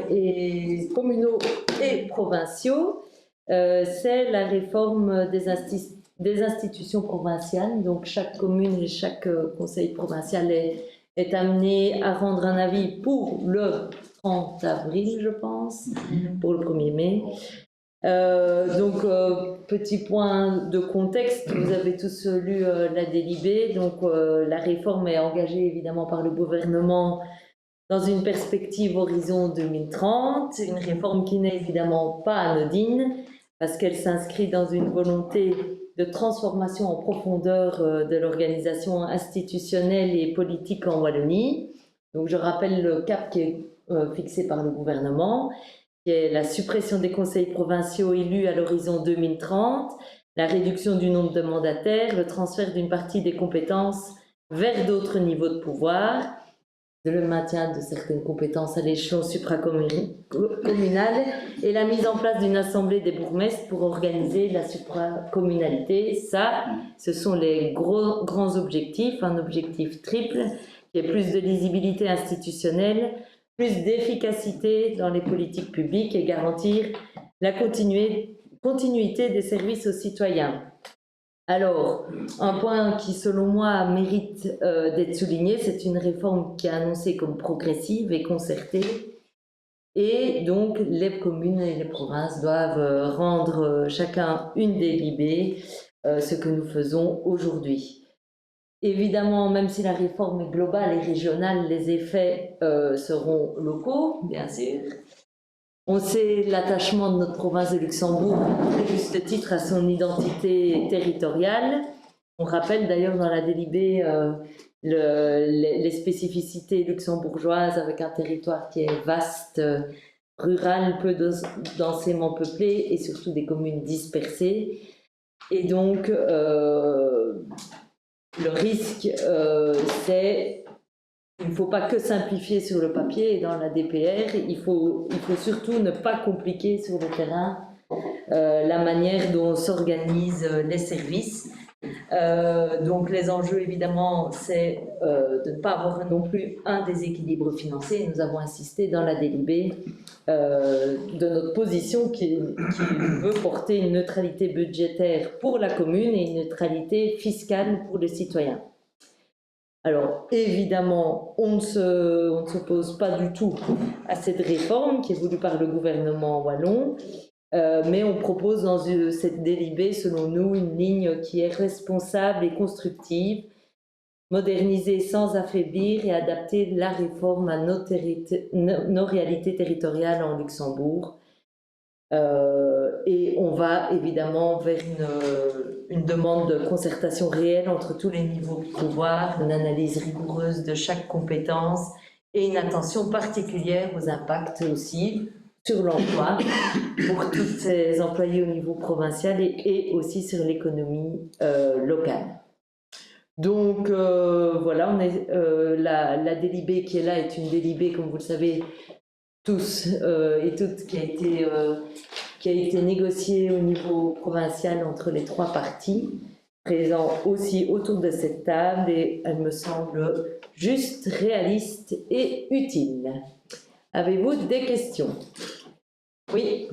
et communaux et provinciaux. C'est la réforme des institutions provinciales. Donc chaque commune et chaque conseil provincial est amené à rendre un avis pour le 30 avril, je pense, pour le 1er mai. Petit point de contexte, vous avez tous lu la délibé. Donc la réforme est engagée évidemment par le gouvernement dans une perspective horizon 2030, une réforme qui n'est évidemment pas anodine parce qu'elle s'inscrit dans une volonté de transformation en profondeur de l'organisation institutionnelle et politique en Wallonie. Donc je rappelle le cap qui est fixé par le gouvernement, qui est la suppression des conseils provinciaux élus à l'horizon 2030, la réduction du nombre de mandataires, le transfert d'une partie des compétences vers d'autres niveaux de pouvoir, le maintien de certaines compétences à l'échelon supracommunal et la mise en place d'une assemblée des bourgmestres pour organiser la supracommunalité. Ça, ce sont les grands objectifs, un objectif triple qui est plus de lisibilité institutionnelle, plus d'efficacité dans les politiques publiques et garantir la continuité des services aux citoyens. Alors, un point qui, selon moi, mérite d'être souligné, c'est une réforme qui est annoncée comme progressive et concertée. Et donc, les communes et les provinces doivent rendre chacun une délibée, ce que nous faisons aujourd'hui. Évidemment, même si la réforme est globale et régionale, les effets seront locaux, bien sûr. On sait l'attachement de notre province de Luxembourg, à juste titre, à son identité territoriale. On rappelle d'ailleurs dans la délibé les spécificités luxembourgeoises avec un territoire qui est vaste, rural, peu densément peuplé et surtout des communes dispersées. Et donc, le risque, c'est il ne faut pas que simplifier sur le papier et dans la DPR, il faut surtout ne pas compliquer sur le terrain la manière dont s'organisent les services. Donc les enjeux évidemment c'est de ne pas avoir non plus un déséquilibre financier. Nous avons insisté dans la délibé de notre position qui veut porter une neutralité budgétaire pour la commune et une neutralité fiscale pour les citoyens. Alors évidemment, on ne s'oppose pas du tout à cette réforme qui est voulue par le gouvernement wallon, mais on propose dans cette délibé, selon nous, une ligne qui est responsable et constructive, moderniser sans affaiblir et adapter la réforme à nos réalités territoriales en Luxembourg. Et on va évidemment vers une demande de concertation réelle entre tous les niveaux de pouvoir, une analyse rigoureuse de chaque compétence et une attention particulière aux impacts aussi sur l'emploi pour tous ces employés au niveau provincial et aussi sur l'économie locale. Donc voilà, on est, la délibé qui est là est une délibé, comme vous le savez tous et toutes, qui a été négociée au niveau provincial entre les trois parties, présents aussi autour de cette table, et elle me semble juste, réaliste et utile. Avez-vous des questions? Oui.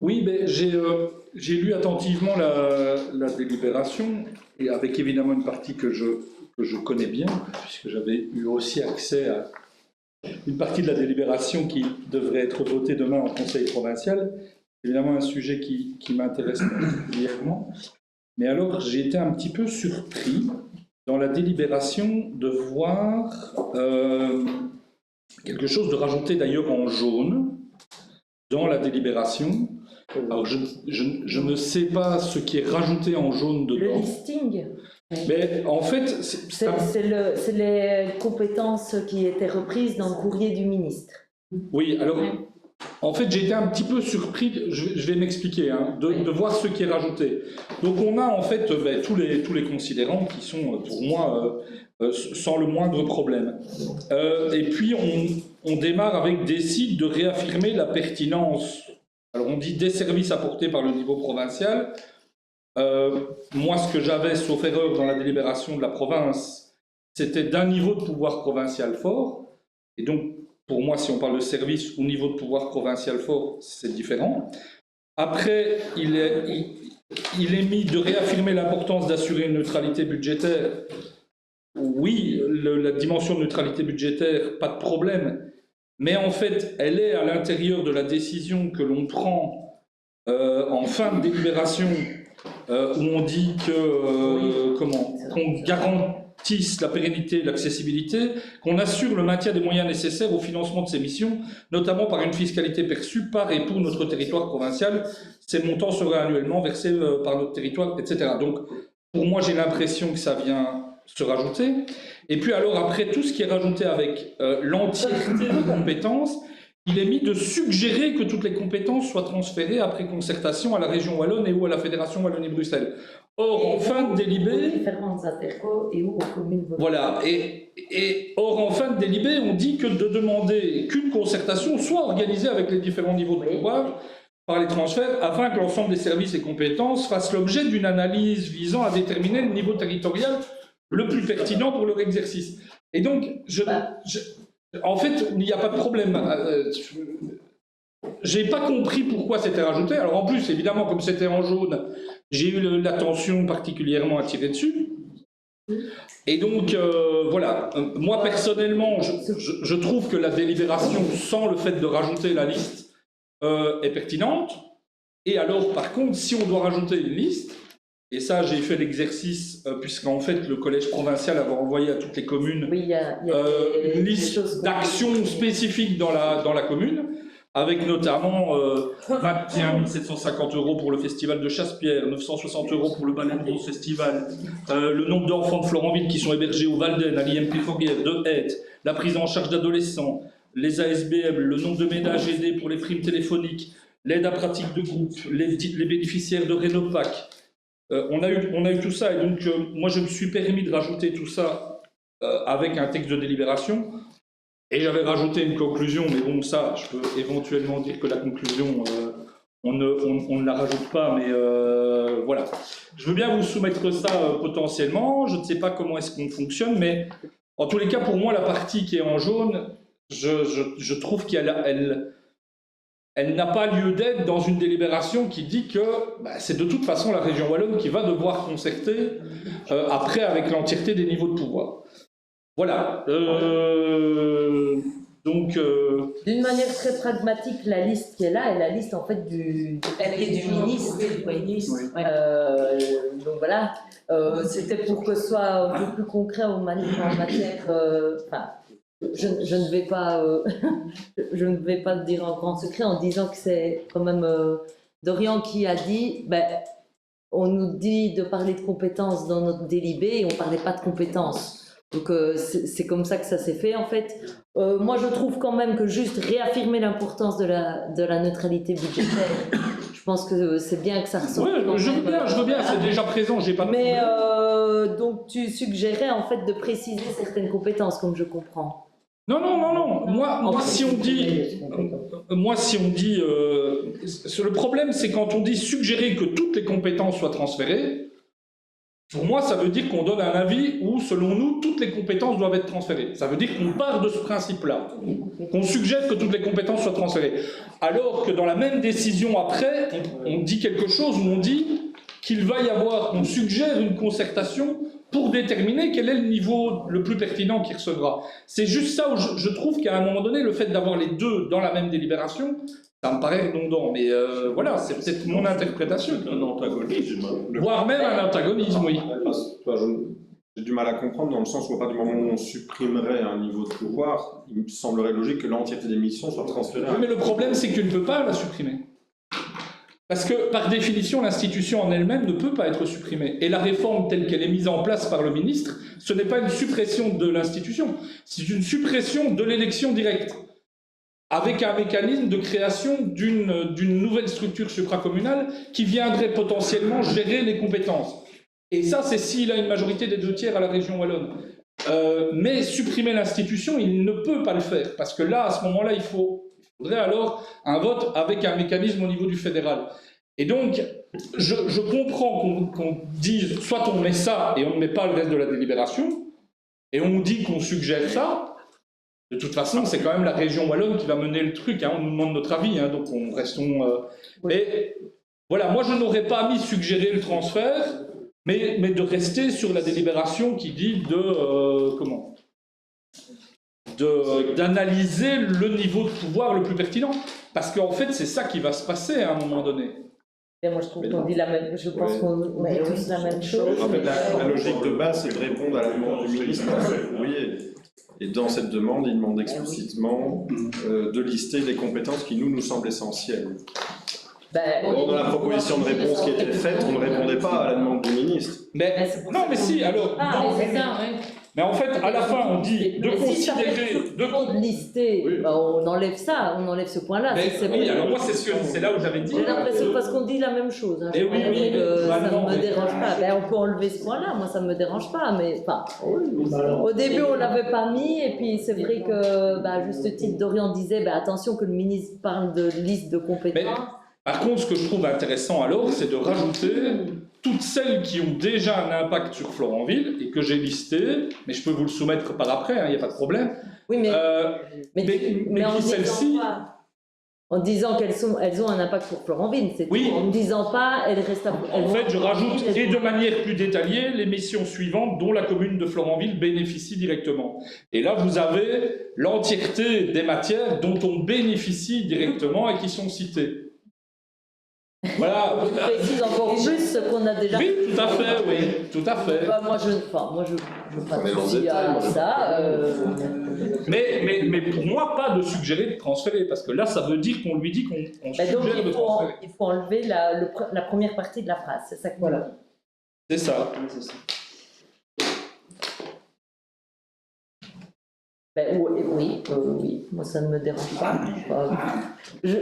Oui, ben, j'ai lu attentivement la délibération, et avec évidemment une partie que je connais bien, puisque j'avais eu aussi accès à une partie de la délibération qui devrait être votée demain en conseil provincial. Évidemment un sujet qui m'intéresse particulièrement. Mais alors j'ai été un petit peu surpris dans la délibération de voir quelque chose de rajouté d'ailleurs en jaune dans la délibération. Alors je ne sais pas ce qui est rajouté en jaune dedans. Le listing. Mais en fait, c'est les compétences qui étaient reprises dans le courrier du ministre. Oui, alors en fait j'ai été un petit peu surpris, je vais m'expliquer, hein, de voir ce qui est rajouté. Donc on a en fait tous les considérants qui sont pour moi sans le moindre problème. Et puis on démarre avec décide de réaffirmer la pertinence. Alors on dit des services apportés par le niveau provincial. Moi, ce que j'avais, sauf erreur, dans la délibération de la province, c'était d'un niveau de pouvoir provincial fort. Et donc, pour moi, si on parle de service ou niveau de pouvoir provincial fort, c'est différent. Après, il est mis de réaffirmer l'importance d'assurer une neutralité budgétaire. Oui, la dimension de neutralité budgétaire, pas de problème. Mais en fait, elle est à l'intérieur de la décision que l'on prend en fin de délibération, où on dit que qu'on garantisse la pérennité et l'accessibilité, qu'on assure le maintien des moyens nécessaires au financement de ces missions, notamment par une fiscalité perçue par et pour notre territoire provincial. Ces montants seraient annuellement versés par notre territoire, etc. Donc, pour moi, j'ai l'impression que ça vient se rajouter. Et puis alors après, tout ce qui est rajouté avec l'entièreté des compétences, il est mis de suggérer que toutes les compétences soient transférées après concertation à la région Wallonne et ou à la Fédération Wallonie-Bruxelles. Or, en fin de délibé... Différentes interco et où aux communes. Voilà. Or, en fin de délibé, on dit que de demander qu'une concertation soit organisée avec les différents niveaux de pouvoir par les transferts, afin que l'ensemble des services et compétences fassent l'objet d'une analyse visant à déterminer le niveau territorial le plus pertinent pour leur exercice. Et donc, en fait, il n'y a pas de problème. J'ai pas compris pourquoi c'était rajouté. Alors en plus, évidemment, comme c'était en jaune, j'ai eu l'attention particulièrement attirée dessus. Et donc, voilà. Moi, personnellement, je trouve que la délibération, sans le fait de rajouter la liste, est pertinente. Et alors, par contre, si on doit rajouter une liste, et ça, j'ai fait l'exercice, puisqu'en fait, le collège provincial avait envoyé à toutes les communes une liste d'actions spécifiques dans la commune, avec notamment 21 750 € pour le festival de Chasse-Pierre, 960 € pour le ballet de Rose Festival, le nombre d'enfants de Florentville qui sont hébergés au Valden, à l'IMP Fourrière, de Hête, la prise en charge d'adolescents, les ASBM, le nombre de ménages aidés pour les primes téléphoniques, l'aide à pratique de groupe, les bénéficiaires de Rénopac. On a eu tout ça, et donc moi je me suis permis de rajouter tout ça avec un texte de délibération, et j'avais rajouté une conclusion, mais bon, ça, je peux éventuellement dire que la conclusion, on ne la rajoute pas, mais voilà. Je veux bien vous soumettre ça potentiellement, je ne sais pas comment est-ce qu'on fonctionne, mais en tous les cas, pour moi, la partie qui est en jaune, je trouve qu'elle n'a pas lieu d'être dans une délibération qui dit que c'est de toute façon la région Wallonne qui va devoir concerter après avec l'entièreté des niveaux de pouvoir. Voilà. Donc, d'une manière très pragmatique, la liste qui est là est la liste en fait du ministre. Donc voilà. C'était pour que ce soit un peu plus concret en matière. Je ne vais pas, je ne vais pas le dire en grand secret en disant que c'est quand même Dorian qui a dit, on nous dit de parler de compétences dans notre délibé et on ne parlait pas de compétences. Donc c'est comme ça que ça s'est fait en fait. Moi je trouve quand même que juste réaffirmer l'importance de la neutralité budgétaire, je pense que c'est bien que ça ressorte. Ouais, je veux bien, c'est déjà présent, j'ai pas de problème. Mais donc tu suggérais en fait de préciser certaines compétences comme je comprends. Non. Moi, si on dit, le problème, c'est quand on dit suggérer que toutes les compétences soient transférées. Pour moi, ça veut dire qu'on donne un avis où, selon nous, toutes les compétences doivent être transférées. Ça veut dire qu'on part de ce principe-là, qu'on suggère que toutes les compétences soient transférées. Alors que dans la même décision après, on dit quelque chose où on dit qu'il va y avoir, on suggère une concertation pour déterminer quel est le niveau le plus pertinent qu'il recevra. C'est juste ça où je trouve qu'à un moment donné, le fait d'avoir les deux dans la même délibération, ça me paraît redondant, mais voilà, c'est peut-être mon interprétation. Un antagonisme. Voire même un antagonisme, oui. J'ai du mal à comprendre dans le sens où à partir du moment où on supprimerait un niveau de pouvoir, il me semblerait logique que l'entièreté des missions soit transférée. Oui, mais le problème, c'est que tu ne peux pas la supprimer. Parce que, par définition, l'institution en elle-même ne peut pas être supprimée. Et la réforme telle qu'elle est mise en place par le ministre, ce n'est pas une suppression de l'institution, c'est une suppression de l'élection directe, avec un mécanisme de création d'une nouvelle structure supracommunale qui viendrait potentiellement gérer les compétences. Et ça, c'est s'il a une majorité des 2/3 à la région Wallonne. Mais supprimer l'institution, il ne peut pas le faire, parce que là, à ce moment-là, il faudrait alors un vote avec un mécanisme au niveau du fédéral. Et donc, je comprends qu'on dise, soit on met ça et on ne met pas le reste de la délibération, et on dit qu'on suggère ça. De toute façon, c'est quand même la région wallonne qui va mener le truc, hein, on nous demande notre avis, hein, donc restons... Mais voilà, moi je n'aurais pas mis suggérer le transfert, mais de rester sur la délibération qui dit d'analyser le niveau de pouvoir le plus pertinent. Parce qu'en fait, c'est ça qui va se passer à un moment donné. Et moi, je trouve qu'on dit la même, je pense qu'on dit tous la même chose. En fait, la logique de base, c'est de répondre à la demande du ministre. Oui. Et dans cette demande, il demande explicitement de lister les compétences qui nous semblent essentielles. Or, dans la proposition de réponse qui était faite, on ne répondait pas à la demande du ministre. Non, mais si, alors... Mais en fait, à la fin, on dit de considérer... De lister, on enlève ça, on enlève ce point-là. Oui, alors moi, c'est là où j'avais dit... J'ai l'impression parce qu'on dit la même chose. Hein, ça ne me dérange pas. On peut enlever ce point-là, moi ça ne me dérange pas. Mais au début, on ne l'avait pas mis, et puis c'est vrai que, à juste titre, Dorian disait attention que le ministre parle de liste de compétences. Par contre, ce que je trouve intéressant alors, c'est de rajouter toutes celles qui ont déjà un impact sur Florenville et que j'ai listées, mais je peux vous le soumettre par après, il n'y a pas de problème. Oui, mais qui celles-ci... En disant qu'elles ont un impact pour Florenville, c'est oui. Tout. En ne disant pas, elles restent à... En fait, je rajoute, et de manière plus détaillée, les missions suivantes dont la commune de Florenville bénéficie directement. Et là, vous avez l'entièreté des matières dont on bénéficie directement et qui sont citées. Voilà. On précise encore plus ce qu'on a déjà. Oui, tout à fait, oui, tout à fait. Moi, je pas de souci à ça. Mais pour moi, pas de suggérer de transférer, parce que là, ça veut dire qu'on lui dit qu'on suggère donc, de transférer. Il faut enlever la première partie de la phrase, c'est ça que voilà. C'est ça. Oui, moi ça ne me dérange pas.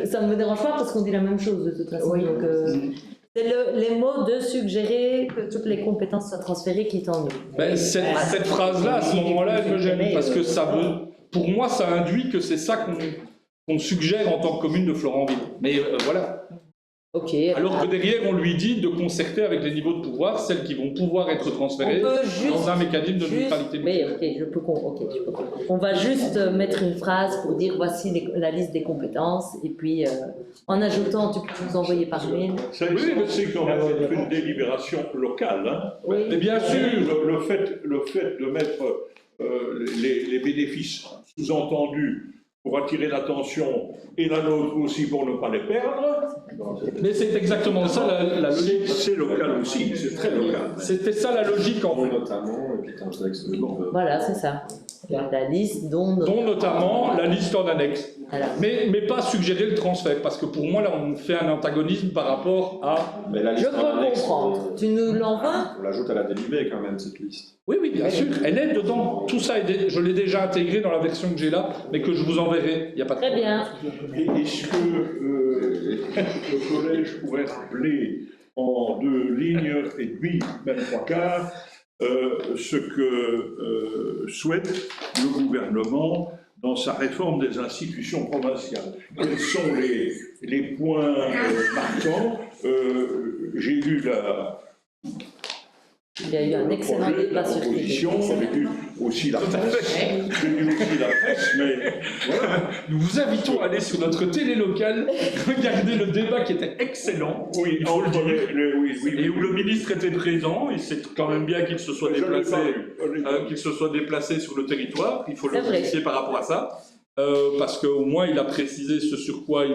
Ça ne me dérange pas parce qu'on dit la même chose de toute façon. Donc, c'est les mots de suggérer que toutes les compétences soient transférées qui est en nous. Cette phrase-là, à ce moment-là, elle me gêne parce que pour moi, ça induit que c'est ça qu'on suggère en tant que commune de Florenville. Mais voilà. Okay, alors que derrière, on lui dit de concerter avec les niveaux de pouvoir celles qui vont pouvoir être transférées dans un mécanisme de neutralité. Mais je peux comprendre. On va juste mettre une phrase pour dire voici la liste des compétences et puis en ajoutant, tu peux nous envoyer par mail. Ça, c'est quand même une délibération locale. Hein. Oui. Mais bien sûr, le fait de mettre les bénéfices sous-entendus pour attirer l'attention et la nôtre aussi pour ne pas les perdre. Mais c'est exactement ça la logique. C'est local aussi, c'est très local. C'était ça la logique en fait. Notamment, et puis contexte. Voilà, c'est ça. La liste dont notamment la liste en annexe. Voilà. Mais pas suggérer le transfert, parce que pour moi là on fait un antagonisme par rapport à... Mais la liste je peux comprendre. Tu nous l'envoies? On l'ajoute à la délibérée quand même, cette liste. Oui, bien sûr, elle est dedans. Tout ça, je l'ai déjà intégré dans la version que j'ai là, mais que je vous enverrai. Il n'y a pas de problème. Très bien. Et est-ce que le collège pourrait rappeler en 2 lignes et demie, même 3/4, ce que souhaite le gouvernement dans sa réforme des institutions provinciales? Quels sont les points marquants? J'ai lu il y a eu un excellent débat sur j'ai lu aussi la presse, mais voilà. Nous vous invitons à aller sur notre télé locale, regarder le débat qui était excellent, oui, il faut le dire, et où le ministre était présent, et c'est quand même bien qu'il se soit déplacé sur le territoire, il faut le remercier par rapport à ça, parce qu'au moins il a précisé ce sur quoi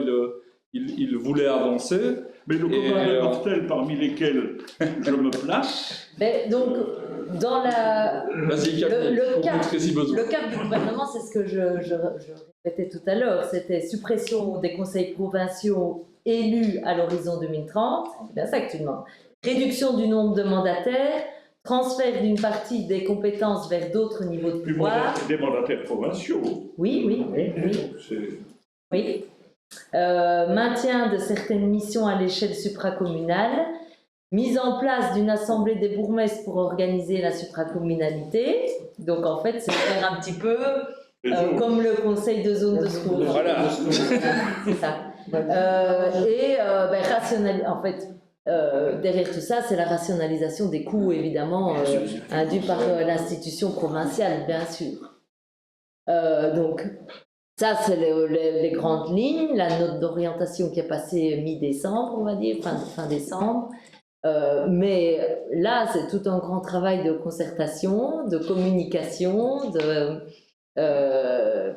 il voulait avancer. Mais le commun des mortels parmi lesquels je me place. Mais donc, dans le cap du gouvernement, c'est ce que je répétais tout à l'heure, c'était suppression des conseils provinciaux élus à l'horizon 2030, c'est bien ça que tu demandes. Réduction du nombre de mandataires, transfert d'une partie des compétences vers d'autres niveaux de pouvoir. Des mandataires provinciaux. Oui. Maintien de certaines missions à l'échelle supracommunale, mise en place d'une assemblée des bourgmestres pour organiser la supracommunalité. Donc en fait, c'est faire un petit peu comme le conseil de zone de secours. Voilà. C'est ça. En fait, derrière tout ça, c'est la rationalisation des coûts, évidemment, induits par l'institution provinciale, bien sûr. Donc, ça, c'est les grandes lignes, la note d'orientation qui est passée mi-décembre, on va dire, fin décembre. Mais là, c'est tout un grand travail de concertation, de communication, de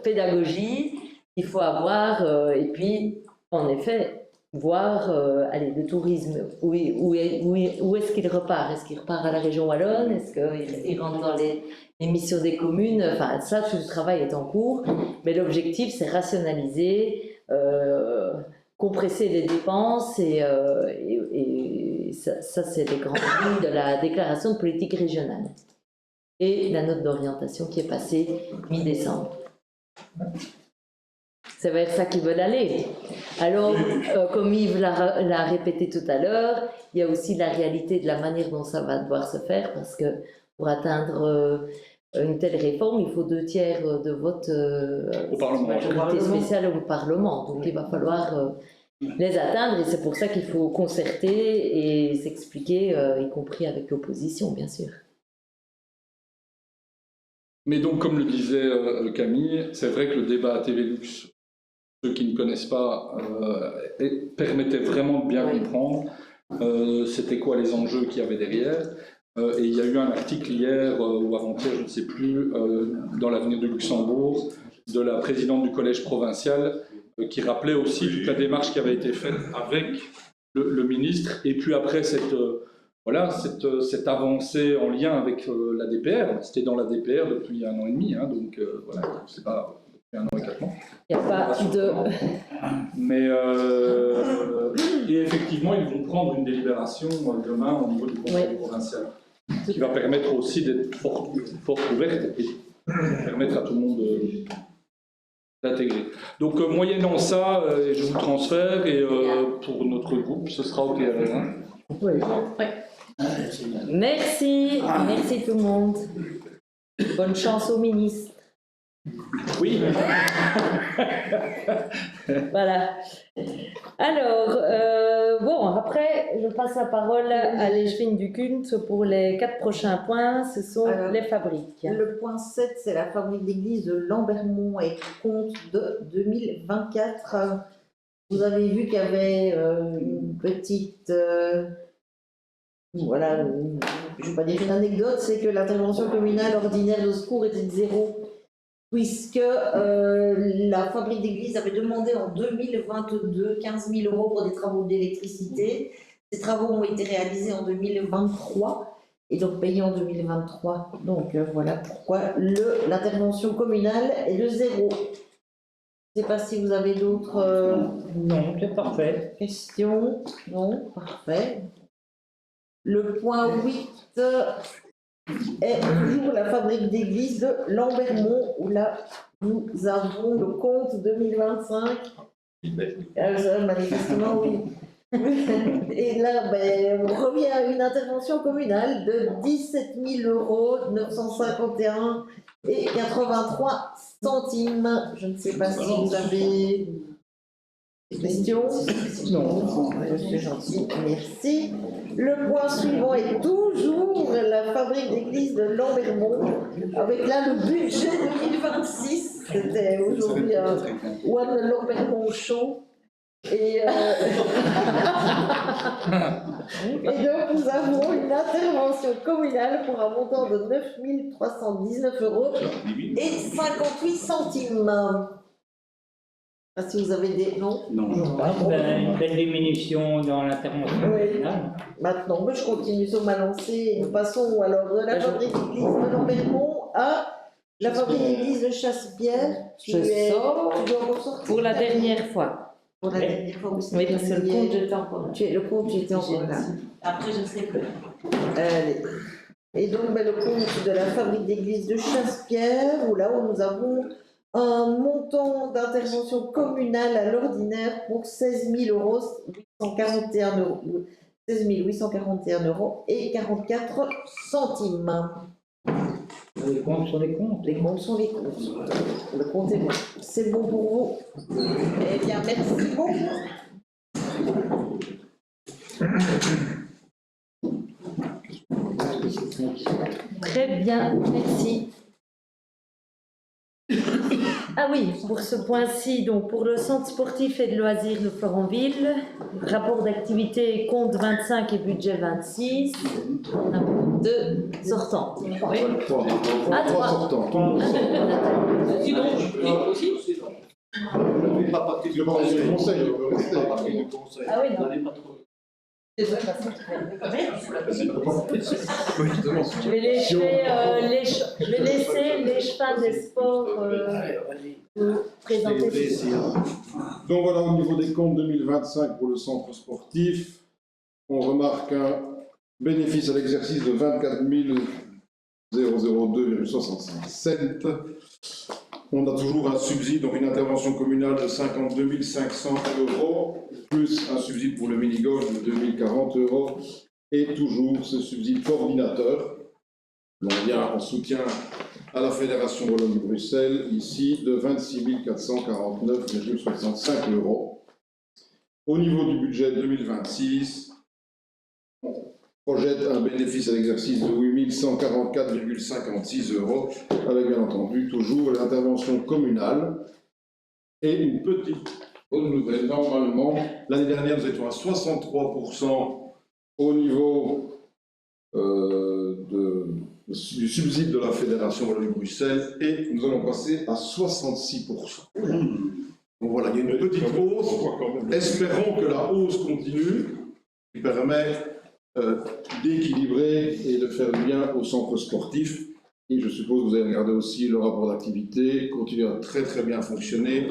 pédagogie qu'il faut avoir. Et puis, en effet, voir le tourisme, où est-ce qu'il repart? Est-ce qu'il repart à la région wallonne? Est-ce qu'il rentre dans les missions des communes? Enfin, ça, tout le travail est en cours. Mais l'objectif, c'est rationaliser, compresser les dépenses et ça c'est les grandes lignes de la déclaration de politique régionale et la note d'orientation qui est passée mi-décembre. C'est vers ça qu'ils veulent aller. Alors, comme Yves l'a répété tout à l'heure, il y a aussi la réalité de la manière dont ça va devoir se faire, parce que pour atteindre une telle réforme, il faut 2/3 de vote Au Parlement. majorité spéciale au Parlement. Donc il va falloir les atteindre, et c'est pour ça qu'il faut concerter et s'expliquer, y compris avec l'opposition, bien sûr. Mais donc, comme le disait Camille, c'est vrai que le débat à TVLux, ceux qui ne connaissent pas, permettait vraiment de bien comprendre c'était quoi les enjeux qu'il y avait derrière. Et il y a eu un article hier ou avant-hier, je ne sais plus, dans l'Avenir du Luxembourg, de la présidente du collège provincial, qui rappelait aussi toute la démarche qui avait été faite avec le ministre, et puis après cette avancée en lien avec la DPR. C'était dans la DPR depuis 1 an et demi, hein, donc voilà, c'est pas depuis 1 an et 4 mois. Il n'y a pas de... Mais et effectivement, ils vont prendre une délibération demain au niveau du conseil provincial, qui va permettre aussi d'être fort ouverte et permettre à tout le monde d'intégrer. Donc, moyennant ça, je vous transfère, et pour notre groupe, ce sera OK. Oui. Merci tout le monde. Bonne chance au ministre. Oui. Voilà. Alors, après, je passe la parole à l'Échevine du Culte pour les 4 prochains points. Ce sont les fabriques. Le point 7, c'est la fabrique d'église de Lambermont et compte de 2024. Vous avez vu qu'il y avait une petite... je ne vais pas dire une anecdote, c'est que l'intervention communale ordinaire de secours était de 0, puisque la fabrique d'église avait demandé en 2022 15 000 € pour des travaux d'électricité. Ces travaux ont été réalisés en 2023 et donc payés en 2023. Donc voilà pourquoi l'intervention communale est de 0. Je ne sais pas si vous avez d'autres Non, c'est parfait. questions. Non, parfait. Le point 8 est toujours la fabrique d'église de Lambermont, où là, nous avons le compte 2025. Manifestement, oui. Et là, on revient à une intervention communale de 17 000 951 et 83 centimes. Je ne sais pas si vous avez des questions. Non, c'est gentil, merci. Le point suivant est toujours la fabrique d'église de Lambermont, avec là le budget 2026. C'était aujourd'hui un One Lambermont Show. Et donc nous avons une intervention communale pour un montant de 9 319 € et 58 centimes. Si vous avez des noms. Non. Une belle diminution dans l'intervention. Oui. Maintenant, je continue sur ma lancée. Nous passons alors de la fabrique d'église de Lambermont à la fabrique d'église de Chassepierre. Tu dois encore sortir. Pour la dernière fois. Pour la dernière fois aussi. Oui, parce que le compte, j'étais encore là. Le compte, j'étais encore là. Après, je ne sais plus. Allez. Et donc, le compte de la fabrique d'église de Chassepierre, où nous avons un montant d'intervention communale à l'ordinaire pour 16 841 €. 16 841 € et 44 centimes. Les comptes sont les comptes. Les comptes sont les comptes. Le compte est bon. C'est bon pour vous? Eh bien, merci beaucoup. Très bien, merci. Ah oui, pour ce point-ci, donc pour le centre sportif et de loisirs de Florenville, rapport d'activité compte 25 et budget 26. On a deux sortants. Oui. Ah, trois sortants. Ah oui, non. Je vais laisser les chemins des sports vous présenter. Donc voilà, au niveau des comptes 2025 pour le centre sportif, on remarque un bénéfice à l'exercice de 24 002,65 cents. On a toujours un subside, donc une intervention communale de 52 500 €, plus un subside pour le mini-golf de 2040 €, et toujours ce subside coordinateur. L'on vient en soutien à la Fédération Wallonie-Bruxelles, ici de 26 449,65 €. Au niveau du budget 2026, on projette un bénéfice à l'exercice de 8 144,56 €, avec bien entendu toujours l'intervention communale. Et une petite bonne nouvelle, normalement, l'année dernière nous étions à 63% au niveau du subside de la Fédération Wallonie-Bruxelles, et nous allons passer à 66%. Donc voilà, il y a une petite hausse. Espérons que la hausse continue, qui permet d'équilibrer et de faire du bien au centre sportif. Et je suppose que vous avez regardé aussi le rapport d'activité, continue à très très bien fonctionner,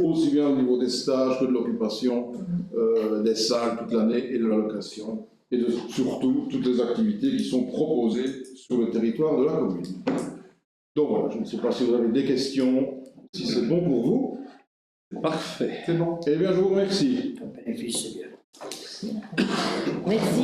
aussi bien au niveau des stages que de l'occupation des salles toute l'année et de la location, et de surtout toutes les activités qui sont proposées sur le territoire de la commune. Donc voilà, je ne sais pas si vous avez des questions, si c'est bon pour vous. Parfait. C'est bon. Eh bien, je vous remercie. Merci.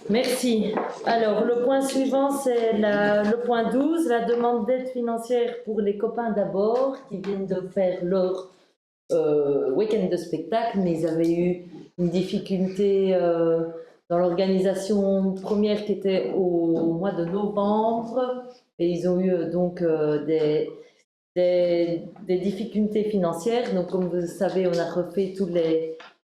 Merci. Alors, le point suivant, c'est le point 12, la demande d'aide financière pour les copains d'abord, qui viennent de faire leur week-end de spectacle, mais ils avaient eu une difficulté dans l'organisation première qui était au mois de novembre, et ils ont eu donc des difficultés financières. Donc, comme vous le savez, on a refait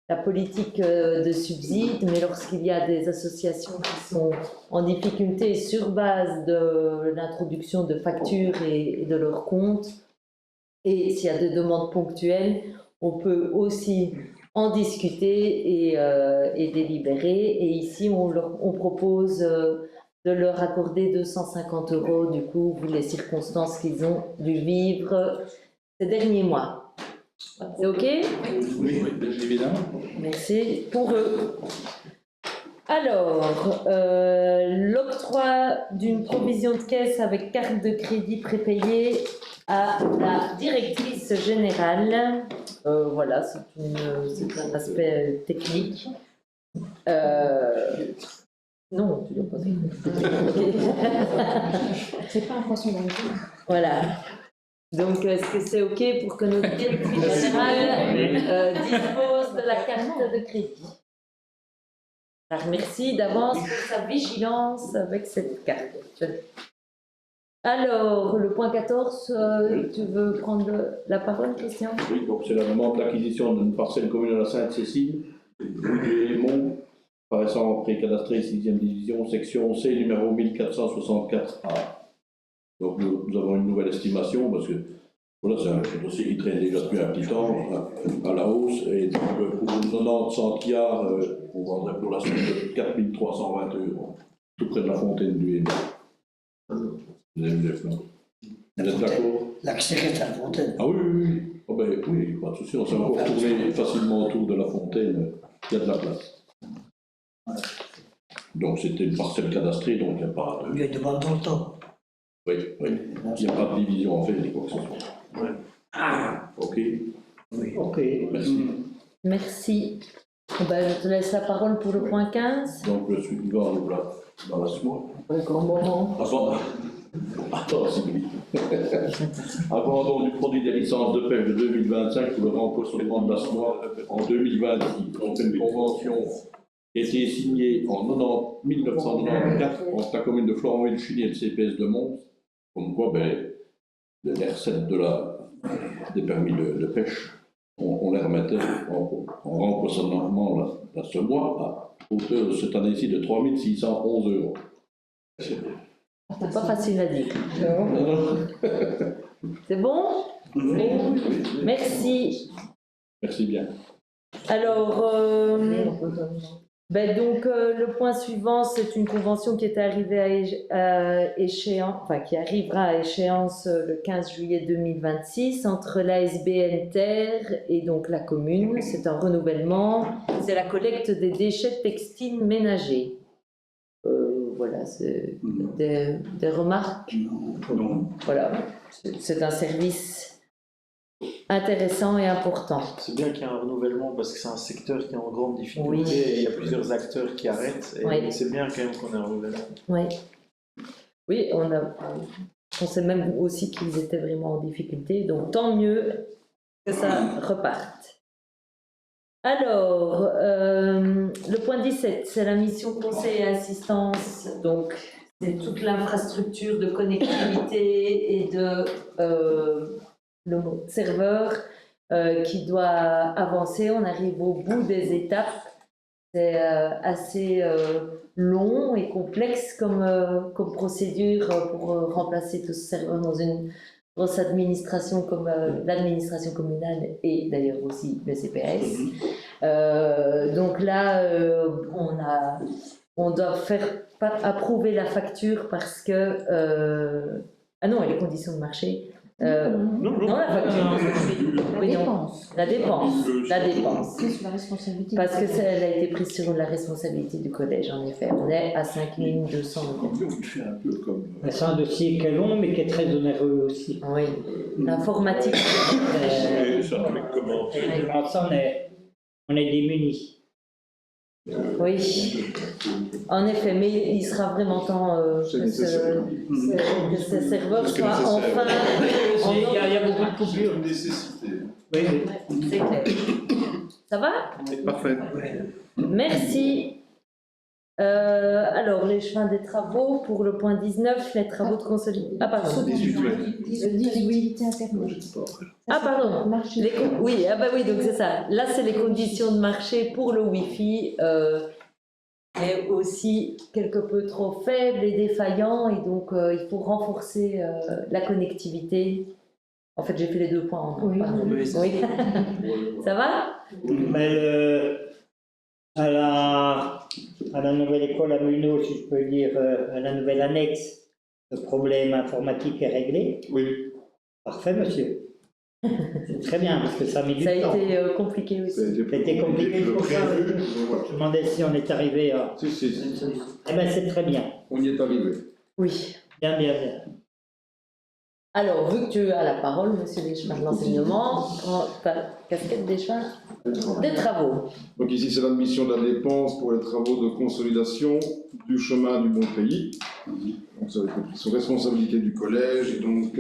la politique de subsides, mais lorsqu'il y a des associations qui sont en difficulté sur base de l'introduction de factures et de leurs comptes, et s'il y a des demandes ponctuelles, on peut aussi en discuter et délibérer. Et ici, on propose de leur accorder 250 € du coup, vu les circonstances qu'ils ont dû vivre ces derniers mois. C'est OK? Oui, évidemment. Merci pour eux. Alors, l'octroi d'une provision de caisse avec carte de crédit prépayée à la directrice générale. Voilà, c'est un aspect technique. Non, tu dois pas. C'est pas un poisson dans le jeu. Voilà. Donc, est-ce que c'est OK pour que notre directrice générale dispose de la carte de crédit? Alors, merci d'avance pour sa vigilance avec cette carte. Alors, le point 14, tu veux prendre la parole, Christian? Oui, donc c'est la demande d'acquisition d'une parcelle commune à Sainte-Cécile, rue du Hémont, paraissant pré-cadastré 6e division, section C, numéro 1464A. Donc nous avons une nouvelle estimation parce que voilà, c'est un dossier qui traîne déjà depuis un petit temps à la hausse, et donc pour 90 centiards, on vendrait pour la somme de 4 320 €, tout près de la fontaine du Hémont. Vous avez vu les plans. Vous êtes d'accord? L'accès reste à la fontaine. Ah oui, oui, oui. Oh ben, oui, pas de souci, on s'est encore tourné facilement autour de la fontaine, il y a de la place. Donc c'était une parcelle cadastrée, donc il n'y a pas de... Il y a une demande dans le temps. Oui, oui, il n'y a pas de division en fait, ni quoi que ce soit. Ah, Ok, oui. Ok. merci. Merci. Ben, je te laisse la parole pour le point 15. Donc le suivant, nous voilà dans la soie. Un grand moment. Attends, Sylvie. Abandon du produit des licences de pêche de 2025 pour le remplacement de la soie en 2026. Donc une convention qui a été signée en 1994 entre la commune de Florenville-Chigny et le CPS de Mons, comme quoi les recettes des permis de pêche, on les remettait en remplacement la semois à hauteur de cette année-ci de 3 611 €. C'est pas facile à dire. C'est bon? Oui. Merci. Merci bien. Alors, donc, le point suivant, c'est une convention qui est arrivée à échéance, enfin qui arrivera à échéance le 15 juillet 2026 entre l'ASBN Terre et donc la commune. C'est un renouvellement. C'est la collecte des déchets textiles ménagers. Voilà, c'est des remarques. Voilà, c'est un service intéressant et important. C'est bien qu'il y ait un renouvellement parce que c'est un secteur qui est en grande difficulté Oui. et il y a plusieurs acteurs qui arrêtent. Et Oui. c'est bien quand même qu'on ait un renouvellement. Oui, oui, on sait même aussi qu'ils étaient vraiment en difficulté, donc tant mieux que ça reparte. Alors, le point 17, c'est la mission conseil et assistance, donc c'est toute l'infrastructure de connectivité et de le serveur qui doit avancer. On arrive au bout des étapes. C'est assez long et complexe comme procédure pour remplacer tout ce serveur dans une grosse administration comme l'administration communale et d'ailleurs aussi le CPS. Donc là, on doit approuver la facture parce que... ah non, et les conditions de marché. Non, la facture. Oui, non. La dépense. C'est sur la responsabilité. Parce que elle a été prise sur la responsabilité du collège, en effet. On est à 5 200 €. Un peu comme... C'est un dossier qui est long, mais qui est très onéreux aussi. Oui, l'informatique. Et ça te met comment? Devant ça, on est démunis. Oui, en effet, mais il sera vraiment temps que ce serveur soit enfin... Il y a beaucoup de coupures. une nécessité. Oui, oui. C'est clair. Ça va? Parfait. Merci. Alors, les chemins des travaux, pour le point 19, les travaux de consolidation. Ah, pardon. 18 internet. Ah, pardon. Marché. Oui, ah bah oui, donc c'est ça. Là, c'est les conditions de marché pour le Wi-Fi, mais aussi quelque peu trop faible et défaillant, et donc il faut renforcer la connectivité. En fait, j'ai fait les deux points en un. Oui. Pardon. Oui. Ça va? Mais à la nouvelle école à Muno, si je peux dire, à la nouvelle annexe, le problème informatique est réglé. Oui. Parfait, monsieur. C'est très bien, parce que ça a mis du Ça a temps. été compliqué aussi. C'était compliqué pour ça. prévu, mais Je voilà. me demandais si on est arrivé à... Si. Eh bien, c'est très bien. On y est arrivé. Oui. Bien, bien, bien. Alors, vu que tu as la parole, monsieur des chemins de l'enseignement, prends ta casquette des chemins des travaux. Donc ici, c'est l'admission de la dépense pour les travaux de consolidation du chemin du bon pays. Donc ça a été pris sous responsabilité du collège et donc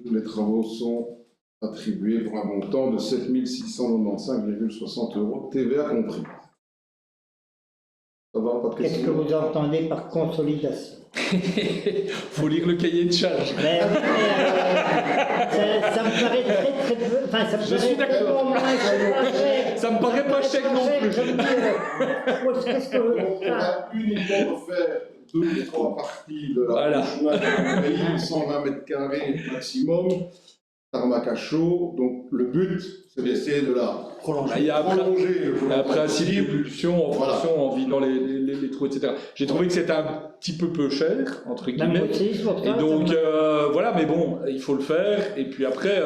les travaux sont attribués pour un montant de 7 695,60 €, TVA compris. Ça va, pas de Qu'est-ce que questions? vous entendez par consolidation? Faut lire le cahier de charge. Mais, ça me paraît très peu. Enfin, ça me Je paraît suis d'accord. tellement moins que Ça me paraît pas chèque non plus. Je me dis, qu'est-ce que vous... On va uniquement faire 2 ou 3 parties de la Voilà. du chemin du bon pays, 120 mètres carrés maximum. tarmac à chaud. Donc le but, c'est d'essayer de la Il y a prolonger le plus un principe de possible. pulsion en Voilà. fonction, en vidant les trous, etc. J'ai trouvé que c'était un petit peu cher, entre Même guillemets. aussi, c'est pour ça, Et donc, ça voilà, mais bon, il faut le faire. Et puis après,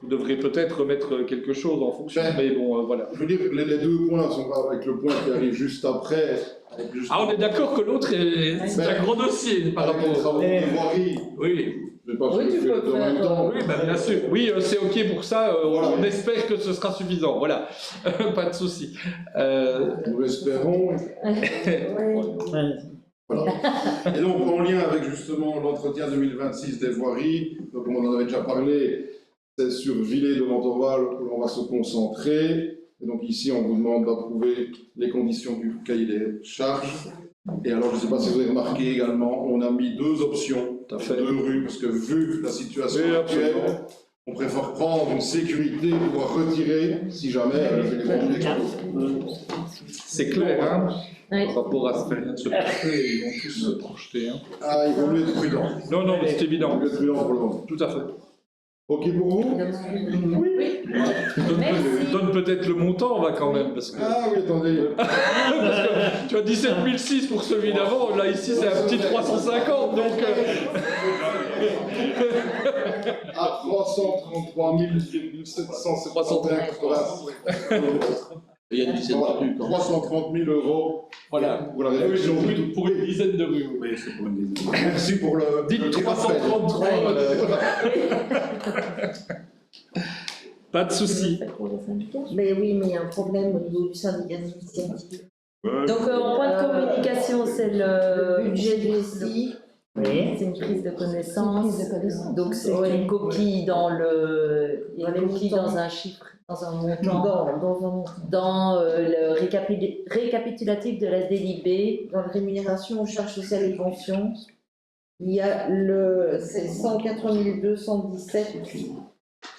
vous devrez peut-être remettre quelque chose en fonction. Ben, Mais bon, voilà. Je veux dire, les deux points sont avec le point qui arrive juste après. Ah, on est d'accord que l'autre, c'est un gros dossier par Avec les rapport. travaux de voirie. Oui. Je ne vais pas Oui, tu faire peux en même faire, temps. Oui, bah, bien sûr. Oui, c'est OK pour ça. Voilà. On espère que ce sera suffisant. Voilà. Pas de souci. Nous l'espérons. Voilà. Et donc, en lien avec justement l'entretien 2026 des voiries, donc, comme on en avait déjà parlé, c'est sur Villers de Ventorval où l'on va se concentrer. Et donc ici, on vous demande d'approuver les conditions du cahier des charges. Et alors, je ne sais pas si vous avez remarqué également, on a mis deux options, Tout à fait. deux rues, parce que vu la situation Oui, actuelle, absolument. on préfère prendre une sécurité pour pouvoir retirer si jamais les conduits explosent. C'est clair, hein, Oui. par rapport à ce qui vient de se passer, ils vont tous se projeter. Hein. Ah, il vaut mieux être prudent. Non, non, mais c'est Il évident. vaut mieux être prudent pour le moment. Tout à fait. Ok pour vous? Oui. Donne peut-être le montant, on va quand même, parce que, Ah oui, attendez. parce que tu as 17 006 pour celui d'avant, là ici c'est un petit 350, donc À 333 771,80 Il y a 17 rues quand même. 330 000 euros voilà. pour la réduction de tout. Pour une dizaine de rues. Oui, c'est pour une dizaine. Merci pour le. Dites le 333. Pas de souci. Mais oui, mais il y a un problème au niveau du syndicat d'initiative. Donc, en point de communication, c'est le Budget du SI. Oui, c'est une prise de connaissance. Prise de connaissance. Donc, c'est une copie dans le. Il y a une copie dans un chiffre, dans un montant. Dans le récapitulatif de la DLIB. Dans la rémunération aux charges sociales et pensions, il y a c'est 104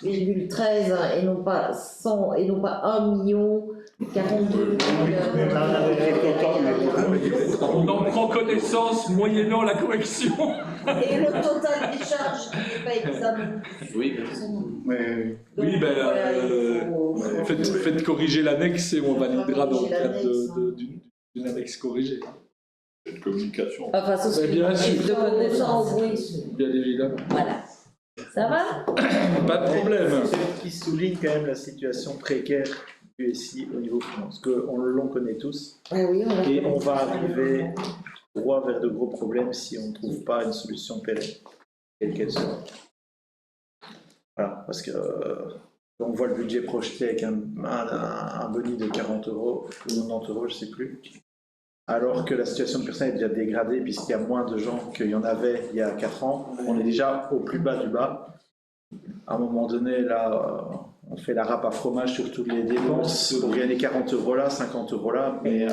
217,13 et non pas 100 et non pas 1 million 42 On en prend connaissance moyennant la correction. et le total des charges qui n'est pas examiné. Oui. Oui, ben, faites corriger l'annexe et on validera dans le cadre l'annexe, d'une annexe corrigée. Cette communication. Enfin, ce serait bien une sûr. prise de connaissance. Bien évidemment. Voilà. Ça va? Pas de problème. C'est qui souligne quand même la situation précaire du SI au niveau finance, qu'on l'on connaît tous, Ah oui, et on va arriver droit vers de gros problèmes si on ne trouve pas une solution pérenne, quelle qu'elle soit. Voilà, parce que on voit le budget projeté avec un boni de 40 euros ou 90 euros, je ne sais plus, alors que la situation de personne est déjà dégradée puisqu'il y a moins de gens qu'il y en avait il y a 4 ans. On est déjà au plus bas du bas. À un moment donné, là, on fait la râpe à fromage sur toutes les dépenses pour gagner 40 euros là, 50 euros là, mais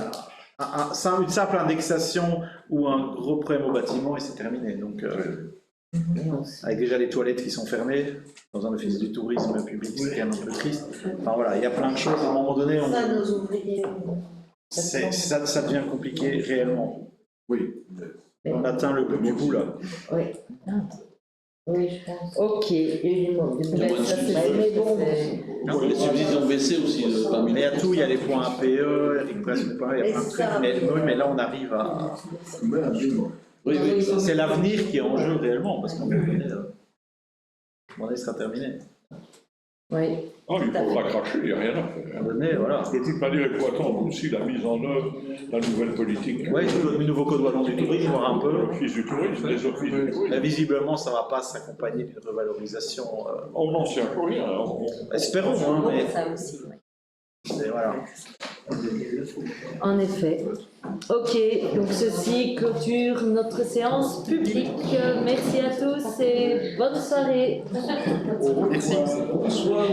une simple indexation ou un gros problème au bâtiment et c'est terminé. Donc, avec déjà les toilettes qui sont fermées, dans un office du tourisme public, c'est quand même un peu triste. Enfin voilà, il y a plein de choses. À un moment donné, ça nos ouvriers. ça devient compliqué réellement. Oui. On atteint le bout du bout là. Oui. Oui, je pense. Ok. Et Mais ça, c'est- mais bon, Les subsides ont baissé aussi parmi Mais il y a tout, il y a les points APE, la récupération des points, il y a plein de trucs. Mais là, on arrive à. Oui, oui. C'est l'avenir qui est en jeu réellement, parce qu'à un moment donné, sera terminé. Oui. Non, il ne faut pas cracher, il n'y a rien à faire. À un moment donné, voilà. De toute manière, il faut attendre aussi la mise en œuvre de la nouvelle politique. Oui, le nouveau code wallon du tourisme, voir un peu. L'office du tourisme, les offices du tourisme. Mais visiblement, ça ne va pas s'accompagner d'une revalorisation. Oh non, c'est encore rien. Espérons, hein, mais Ça aussi, oui. voilà. En effet. Ok, donc ceci clôture notre séance publique. Merci à tous et bonne soirée. Merci. Bonsoir.